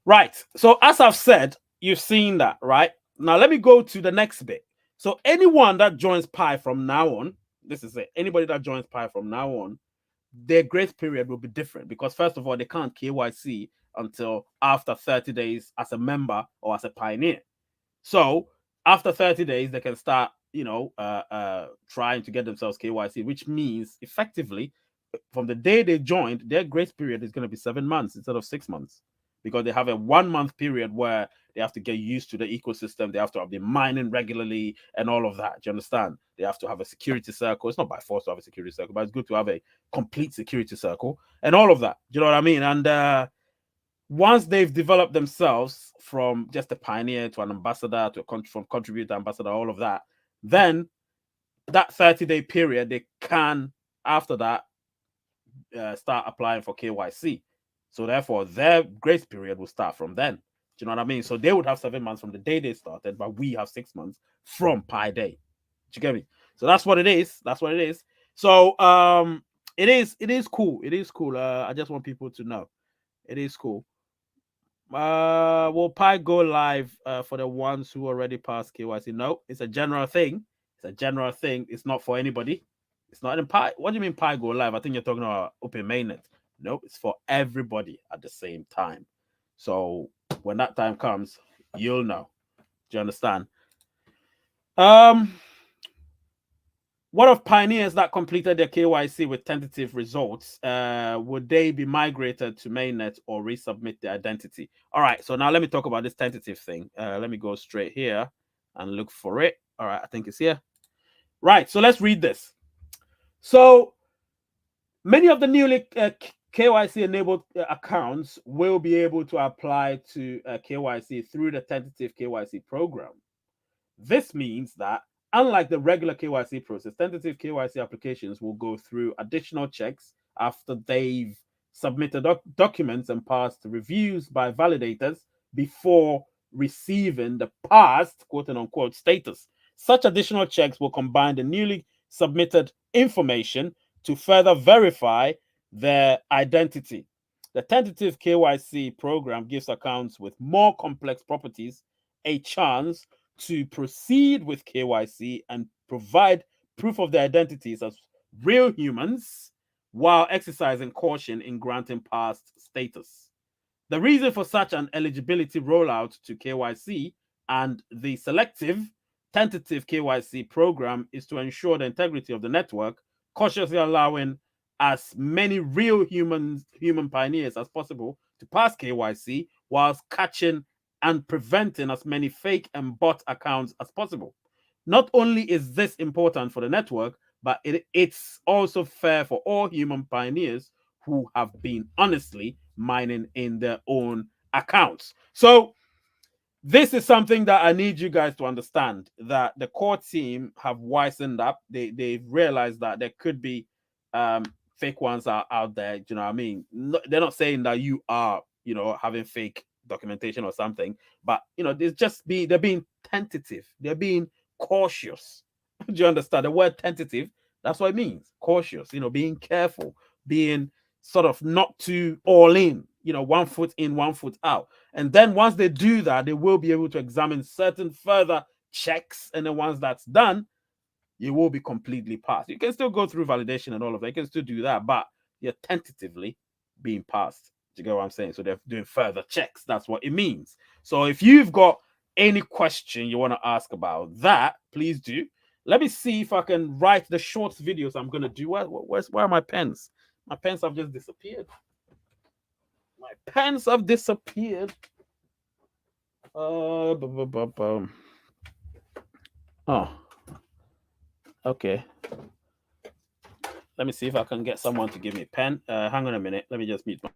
right. So as I've said, you've seen that, right? Now let me go to the next bit. So anyone that joins Pi from now on, this is it. Anybody that joins Pi from now on, their grace period will be different because first of all, they can't KYC until after 30 days as a member or as a pioneer. So after 30 days, they can start, trying to get themselves KYC, which means effectively from the day they joined, their grace period is going to be 7 months instead of 6 months because they have a 1 month period where they have to get used to the ecosystem. They have to have been mining regularly and all of that. Do you understand? They have to have a security circle. It's not by force to have a security circle, but it's good to have a complete security circle and all of that. Do you know what I mean? And once they've developed themselves from just a pioneer to an ambassador to from contributor ambassador, all of that, then that 30-day period, they can, after that, start applying for KYC. So therefore, their grace period will start from then. Do you know what I mean? So they would have 7 months from the day they started, but we have 6 months from Pi Day. Do you get me? So that's what it is. That's what it is. So it is cool. It is cool. I just want people to know. It is cool. Will Pi go live for the ones who already passed KYC? No, it's a general thing. It's a general thing. It's not for anybody. It's not in Pi. What do you mean Pi go live? I think you're talking about open mainnet. No, it's for everybody at the same time. So when that time comes, you'll know. Do you understand? What of pioneers that completed their KYC with tentative results? Would they be migrated to mainnet or resubmit their identity? All right, so now let me talk about this tentative thing. Let me go straight here and look for it. All right, I think it's here. Right, so let's read this. So many of the newly KYC-enabled accounts will be able to apply to KYC through the tentative KYC program. This means that unlike the regular KYC process, tentative KYC applications will go through additional checks after they've submitted documents and passed reviews by validators before receiving the passed quote unquote status. Such additional checks will combine the newly submitted information to further verify their identity. The tentative KYC program gives accounts with more complex properties a chance to proceed with KYC and provide proof of their identities as real humans while exercising caution in granting past status. The reason for such an eligibility rollout to KYC and the selective tentative KYC program is to ensure the integrity of the network, cautiously allowing as many real human pioneers as possible to pass KYC whilst catching and preventing as many fake and bot accounts as possible. Not only is this important for the network, but it's also fair for all human pioneers who have been honestly mining in their own accounts. So this is something that I need you guys to understand, that the core team have wisened up. They've realized that there could be fake ones out there. You know what I mean? No, they're not saying that you are, having fake documentation or something, but they're being tentative. They're being cautious. Do you understand the word tentative? That's what it means. Cautious. Being careful, being sort of not too all in. 1 foot in, 1 foot out. And then once they do that, they will be able to examine certain further checks. And then once that's done, you will be completely passed. You can still go through validation and all of that. You can still do that, but you're tentatively being passed. Do you get what I'm saying? So they're doing further checks. That's what it means. So if you've got any question you want to ask about that, please do. Let me see if I can write the short videos I'm going to do. Where are my pens? My pens have just disappeared. My pens have disappeared. Oh, okay. Let me see if I can get someone to give me a pen. Hang on a minute. Let me just mute my.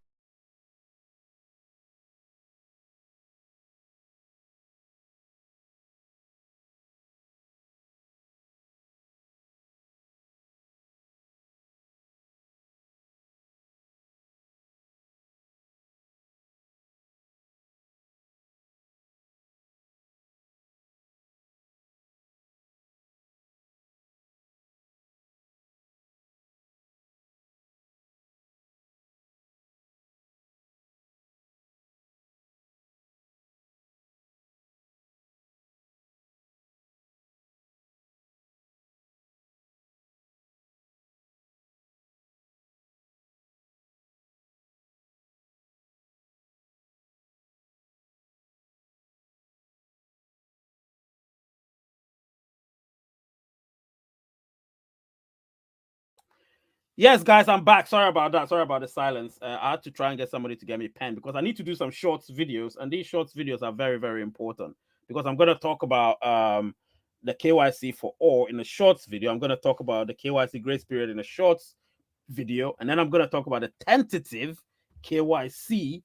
Yes, guys, I'm back. Sorry about that. Sorry about the silence. I had to try and get somebody to get me a pen because I need to do some shorts videos, and these shorts videos are very, very important because I'm going to talk about the KYC for all in a shorts video. I'm going to talk about the KYC Grace Period in a shorts video, and then I'm going to talk about the tentative KYC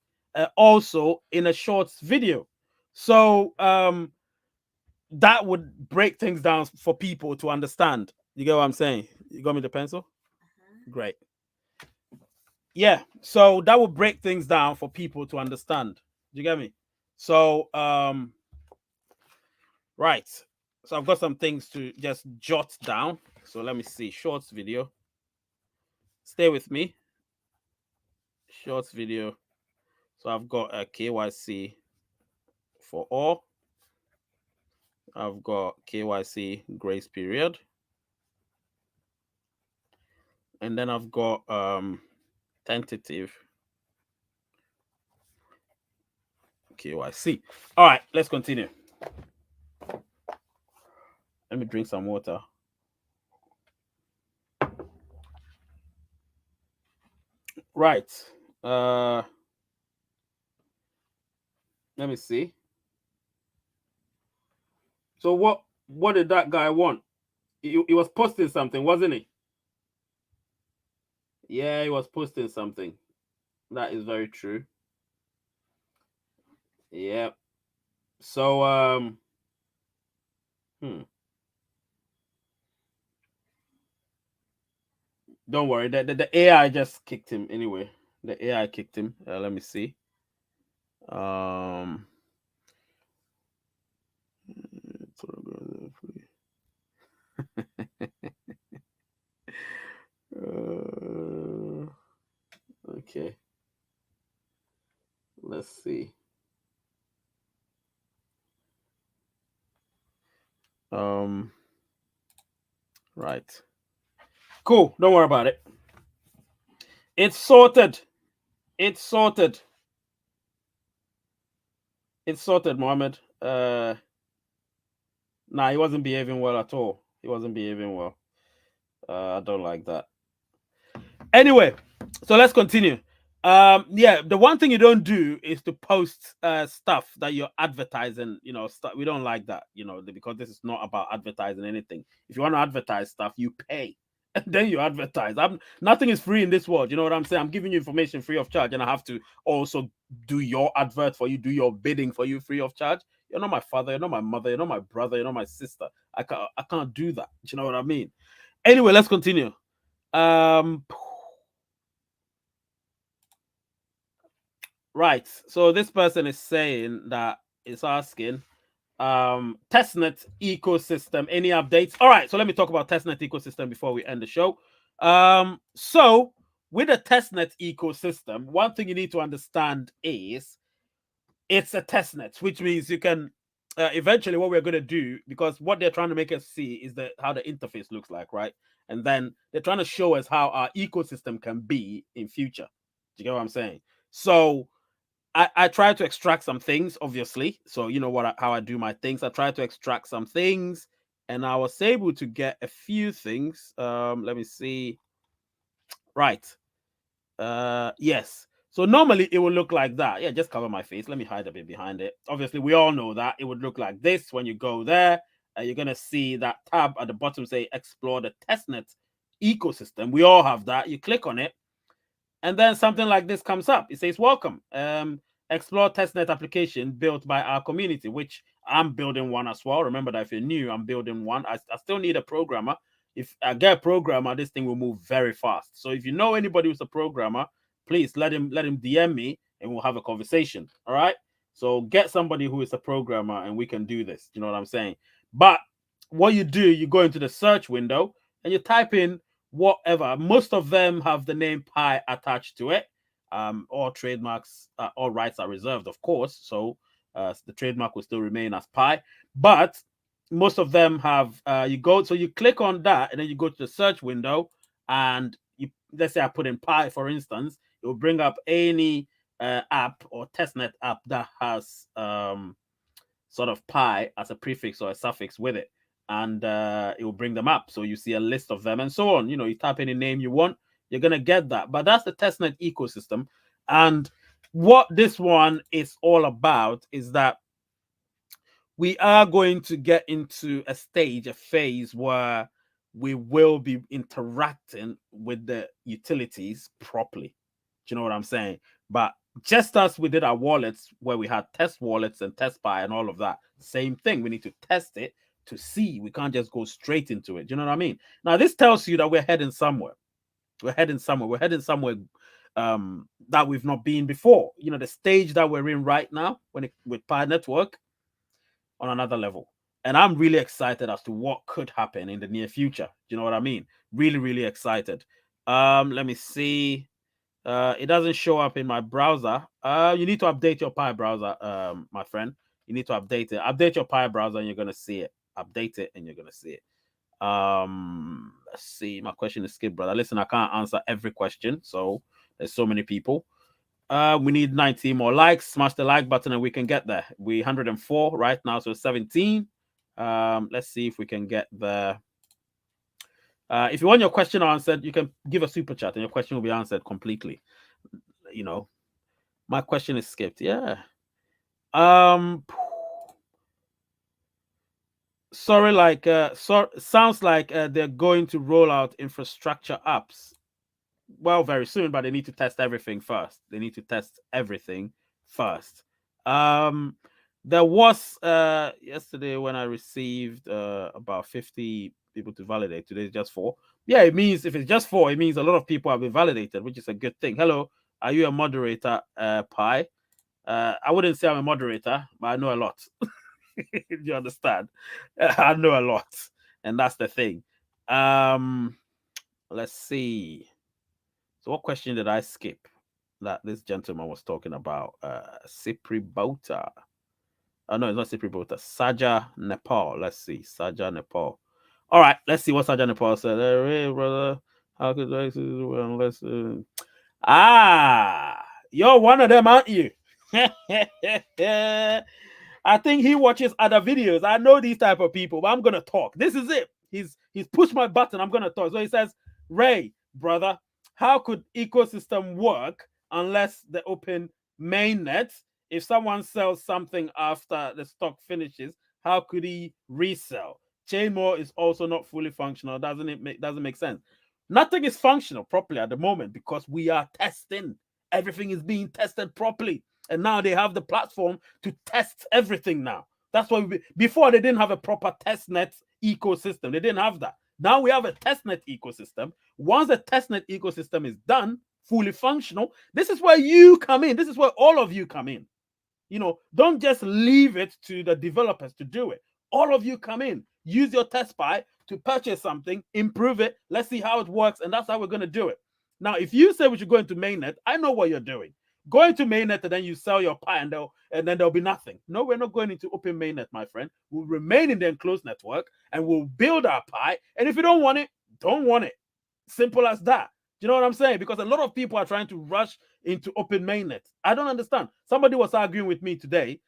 also in a shorts video. So that would break things down for people to understand. You get what I'm saying? You got me the pencil? Great. Yeah, so that will break things down for people to understand. Do you get me? So right, so I've got some things to just jot down. So let me see. Shorts video, stay with me. Shorts video. So I've got a KYC for all. I've got KYC Grace Period, and then I've got tentative KYC. All right, let's continue. Let me drink some water. Right. Let me see. So what did that guy want? He was posting something, wasn't he? Yeah, he was posting something. That is very true. Yeah. So don't worry. The AI just kicked him anyway. The AI kicked him. Let me see. Okay. Let's see. Right. Cool. Don't worry about it. It's sorted. It's sorted. It's sorted, Mohammed. Nah, he wasn't behaving well at all. He wasn't behaving well. I don't like that. Anyway, so let's continue. Yeah, the one thing you don't do is to post stuff that you're advertising. Stuff we don't like that. Because this is not about advertising anything. If you want to advertise stuff, you pay, and then you advertise. Nothing is free in this world. You know what I'm saying? I'm giving you information free of charge, and I have to also do your advert for you, do your bidding for you free of charge. You're not my father, you're not my mother, you're not my brother, you're not my sister. I can't do that. Do you know what I mean? Anyway, let's continue. Right. So this person is saying that it's asking Testnet ecosystem, any updates? All right, so let me talk about Testnet ecosystem before we end the show. So with the Testnet ecosystem, one thing you need to understand is it's a testnet, which means you can eventually what we're going to do, because what they're trying to make us see is that how the interface looks like, right? And then they're trying to show us how our ecosystem can be in future. Do you get what I'm saying? So I try to extract some things, obviously. So you know how I do my things. I try to extract some things, and I was able to get a few things. Let me see. Right. Yes. So normally it would look like that. Yeah, just cover my face. Let me hide a bit behind it. Obviously, we all know that it would look like this when you go there. You're gonna see that tab at the bottom say explore the testnet ecosystem. We all have that. You click on it, and then something like this comes up. It says, welcome. Explore testnet application built by our community, which I'm building one as well. Remember that if you're new, I'm building one. I still need a programmer. If I get a programmer, this thing will move very fast. So if you know anybody who's a programmer, please let him DM me and we'll have a conversation. All right. So get somebody who is a programmer and we can do this. You know what I'm saying? But what you do, you go into the search window and you type in whatever. Most of them have the name Pi attached to it. All trademarks, all rights are reserved, of course. So the trademark will still remain as Pi. But most of them have, so you click on that and then you go to the search window and let's say I put in Pi, for instance, it will bring up any app or testnet app that has sort of Pi as a prefix or a suffix with it. And it will bring them up. So you see a list of them and so on. You know, you type any name you want, you're going to get that. But that's the testnet ecosystem. And what this one is all about is that we are going to get into a phase where we will be interacting with the utilities properly. Do you know what I'm saying? But just as we did our wallets, where we had test wallets and test Pi and all of that, same thing. We need to test it to see. We can't just go straight into it. Do you know what I mean? Now, this tells you that we're heading somewhere. We're heading somewhere that we've not been before. You know, the stage that we're in right now with Pi Network on another level. And I'm really excited as to what could happen in the near future. Do you know what I mean? Really, really excited. Let me see. It doesn't show up in my browser. You need to update your Pi browser, my friend. You need to update it. Update your Pi browser and you're going to see it. Update it and you're going to see it. Let's see. My question is skipped, brother. Listen, I can't answer every question. So there's so many people. We need 19 more likes. Smash the like button and we can get there. We 104 right now, so 17. Let's see if we can get there. If you want your question answered, you can give a super chat and your question will be answered completely. You know, my question is skipped. Yeah. Sorry, sounds like they're going to roll out infrastructure apps. Well, very soon, but they need to test everything first. There was yesterday when I received about 50 people to validate. Today is just 4. Yeah, it means if it's just 4, it means a lot of people have been validated, which is a good thing. Hello, are you a moderator, Pi? I wouldn't say I'm a moderator, but I know a lot. You understand? I know a lot, and that's the thing. Let's see. So what question did I skip that this gentleman was talking about? Cipribota. Oh, no, it's not Cipribota. Saja Nepal. Let's see. Saja Nepal. All right, let's see what Saja Nepal said. Hey, brother. How could I unless you're one of them, aren't you? I think he watches other videos. I know these type of people, but I'm gonna talk. This is it. He's pushed my button. I'm gonna talk. So he says, Ray, brother, how could ecosystem work unless they open mainnet? If someone sells something after the stock finishes, how could he resell? Chainmore is also not fully functional. Doesn't make sense? Nothing is functional properly at the moment because we are testing. Everything is being tested properly. And now they have the platform to test everything now. That's why before they didn't have a proper testnet ecosystem. They didn't have that. Now we have a testnet ecosystem. Once the testnet ecosystem is done, fully functional, this is where you come in. This is where all of you come in. You know, don't just leave it to the developers to do it. All of you come in, use your test pie to purchase something, improve it. Let's see how it works. And that's how we're going to do it. Now, if you say we should go into mainnet, I know what you're doing. Go into mainnet and then you sell your pie and then there'll be nothing. No, we're not going into open mainnet, my friend. We'll remain in the enclosed network and we'll build our pie. And if you don't want it, don't want it. Simple as that. Do you know what I'm saying? Because a lot of people are trying to rush into open mainnet. I don't understand. Somebody was arguing with me today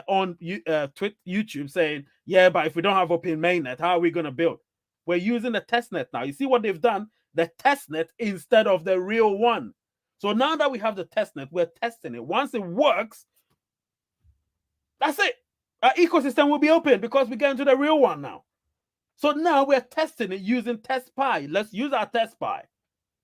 on YouTube saying, yeah, but if we don't have open mainnet, how are we going to build? We're using the testnet now. You see what they've done? The testnet instead of the real one. So now that we have the testnet, we're testing it. Once it works, that's it. Our ecosystem will be open because we get into the real one now. So now we're testing it using test pie. Let's use our test pie.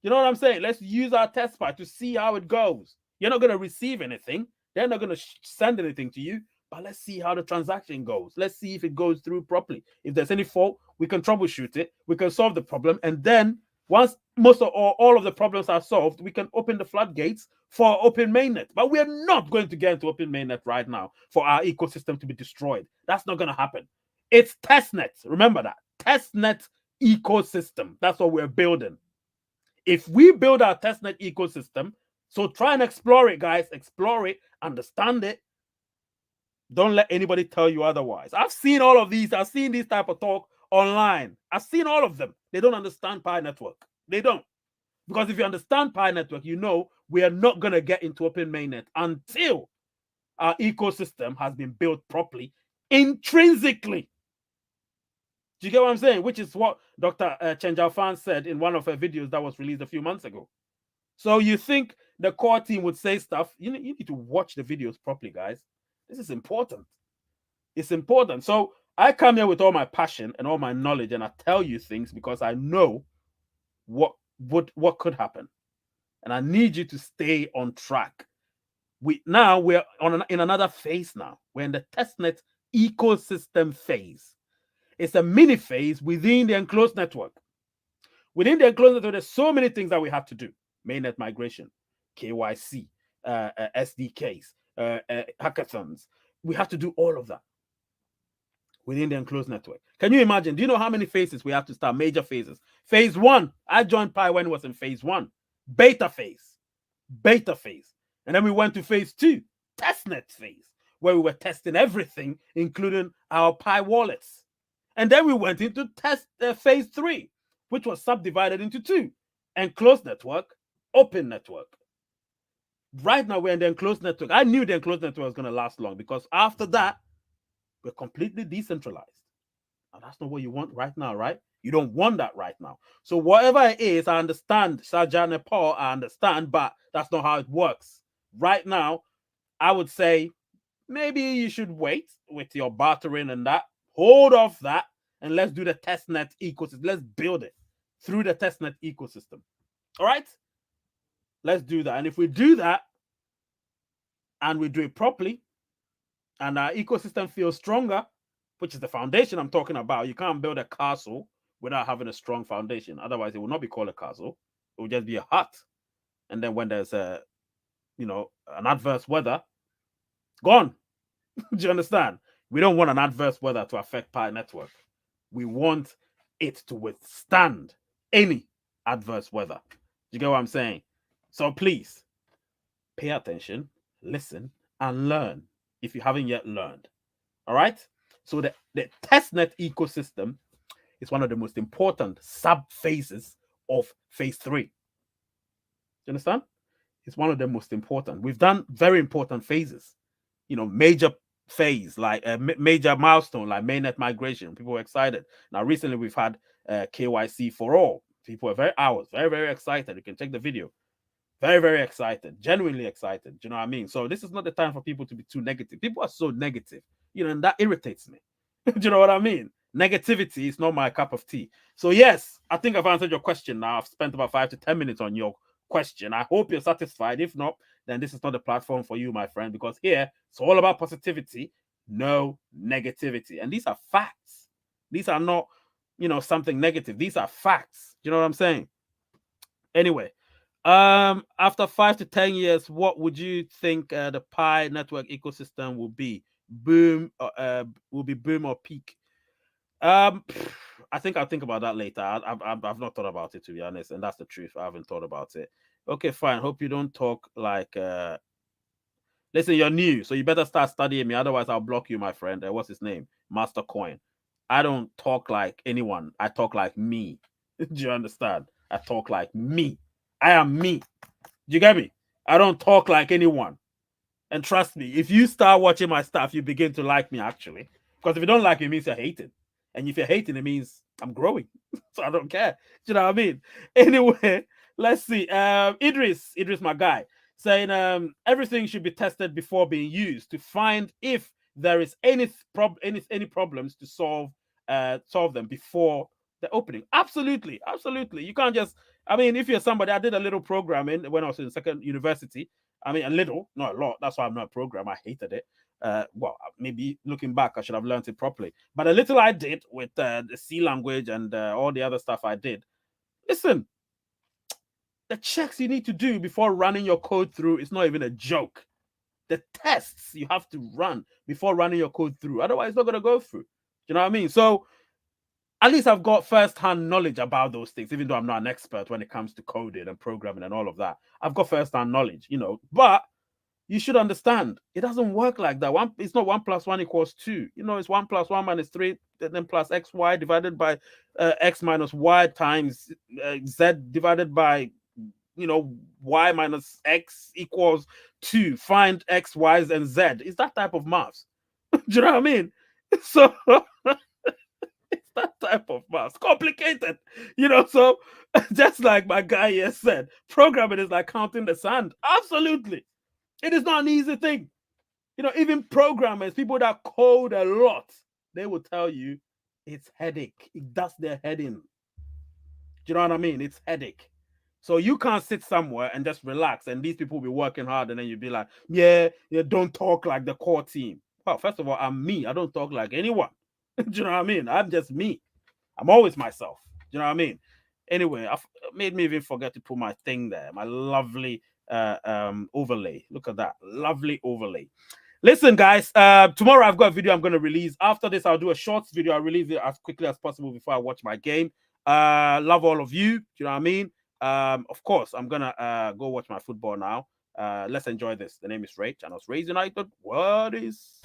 You know what I'm saying? Let's use our test pie to see how it goes. You're not going to receive anything. They're not going to send anything to you. But let's see how the transaction goes. Let's see if it goes through properly. If there's any fault, we can troubleshoot it. We can solve the problem. And then once most of all of the problems are solved, we can open the floodgates for open mainnet. But we are not going to get into open mainnet right now for our ecosystem to be destroyed. That's not going to happen. It's testnet. Remember that. Testnet ecosystem. That's what we're building. If we build our testnet ecosystem, so try and explore it, guys. Explore it. Understand it. Don't let anybody tell you otherwise. I've seen all of these. I've seen this type of talk online. I've seen all of them. They don't understand Pi Network. They don't. Because if you understand Pi Network, you know we are not going to get into open mainnet until our ecosystem has been built properly, intrinsically. Do you get what I'm saying? Which is what Dr. Chen Zhaofan said in one of her videos that was released a few months ago. So you think the core team would say stuff? You need to watch the videos properly, guys. This is important. It's important. So I come here with all my passion and all my knowledge, and I tell you things because I know what could happen, and I need you to stay on track. We're in another phase now. We're in the testnet ecosystem phase. It's a mini phase within the enclosed network. Within the enclosed network, there's so many things that we have to do: mainnet migration, KYC, SDKs, hackathons. We have to do all of that within the enclosed network. Can you imagine? Do you know how many phases we have to start? Major phases. Phase 1. I joined Pi when it was in phase 1. Beta phase. And then we went to phase 2. Testnet phase, where we were testing everything, including our Pi wallets. And then we went into phase 3, which was subdivided into 2. Enclosed network, open network. Right now, we're in the enclosed network. I knew the enclosed network was going to last long because after that, we're completely decentralized. Now, that's not what you want right now, right? You don't want that right now. So whatever it is, I understand, Shaja Nepal, I understand, but that's not how it works. Right now, I would say maybe you should wait with your bartering and that. Hold off that, and let's do the testnet ecosystem. Let's build it through the testnet ecosystem. All right? Let's do that. And if we do that, and we do it properly, and our ecosystem feels stronger, which is the foundation I'm talking about. You can't build a castle without having a strong foundation. Otherwise, it will not be called a castle. It will just be a hut. And then when there's an adverse weather, gone. Do you understand? We don't want an adverse weather to affect Pi Network. We want it to withstand any adverse weather. Do you get what I'm saying? So please, pay attention, listen, and learn if you haven't yet learned. All right? So the testnet ecosystem is one of the most important sub-phases of phase 3. Do you understand? It's one of the most important. We've done very important phases. Major phase, like a major milestone, like mainnet migration. People were excited. Now, recently, we've had KYC for all. People were very, very excited. You can check the video. Very, very excited. Genuinely excited. Do you know what I mean? So this is not the time for people to be too negative. People are so negative, and that irritates me. Do you know what I mean? Negativity is not my cup of tea. So yes, I think I've answered your question now. I've spent about 5 to 10 minutes on your question. I hope you're satisfied. If not, then this is not the platform for you, my friend, because here it's all about positivity, no negativity. And these are facts. These are not, something negative. These are facts. Do you know what I'm saying? Anyway, after 5 to 10 years, what would you think the Pi network ecosystem will be? Boom, will be boom or peak? I think I'll think about that later. I've not thought about it, to be honest, and that's the truth. I haven't thought about it. Okay, fine. Hope you don't talk like. Listen, you're new, so you better start studying me. Otherwise, I'll block you, my friend. What's his name? Master Coin. I don't talk like anyone. I talk like me. Do you understand? I talk like me. I am me. Do you get me? I don't talk like anyone. And trust me, if you start watching my stuff, you begin to like me, actually. Because if you don't like me, it means you're hating. And if you're hating, it means I'm growing. So I don't care. Do you know what I mean? Anyway, let's see. Idris, my guy, saying everything should be tested before being used to find if there is any problems to solve them before the opening. Absolutely. You can't just, if you're somebody, I did a little programming when I was in second university. A little, not a lot. That's why I'm not a programmer. I hated it. Well, maybe looking back, I should have learned it properly. But a little I did with the C language and all the other stuff I did. Listen, the checks you need to do before running your code through is not even a joke. The tests you have to run before running your code through. Otherwise, it's not going to go through. Do you know what I mean? So at least I've got first-hand knowledge about those things, even though I'm not an expert when it comes to coding and programming and all of that. I've got first-hand knowledge, but you should understand it doesn't work like that. It's not 1 + 1 = 2. It's 1 + 1 - 3, then plus xy divided by x minus y times z divided by y minus x equals 2. Find x, y's, and z. It's that type of maths. Do you know what I mean? So it's that type of maths. Complicated, so just like my guy here said, programming is like counting the sand. Absolutely. It is not an easy thing. Even programmers, people that code a lot, they will tell you it's headache. It does their head in. Do you know what I mean? It's headache. So you can't sit somewhere and just relax, and these people will be working hard, and then you'll be like, yeah, don't talk like the core team. Well, first of all, I'm me. I don't talk like anyone. Do you know what I mean? I'm just me. I'm always myself. Do you know what I mean? Anyway, I've made me even forget to put my thing there, my lovely overlay. Look at that. Lovely overlay. Listen, guys, tomorrow I've got a video I'm going to release. After this, I'll do a shorts video. I'll release it as quickly as possible before I watch my game. Love all of you. Do you know what I mean? Of course, I'm going to go watch my football now. Let's enjoy this. The name is Ray. Channel's Rays United. What is...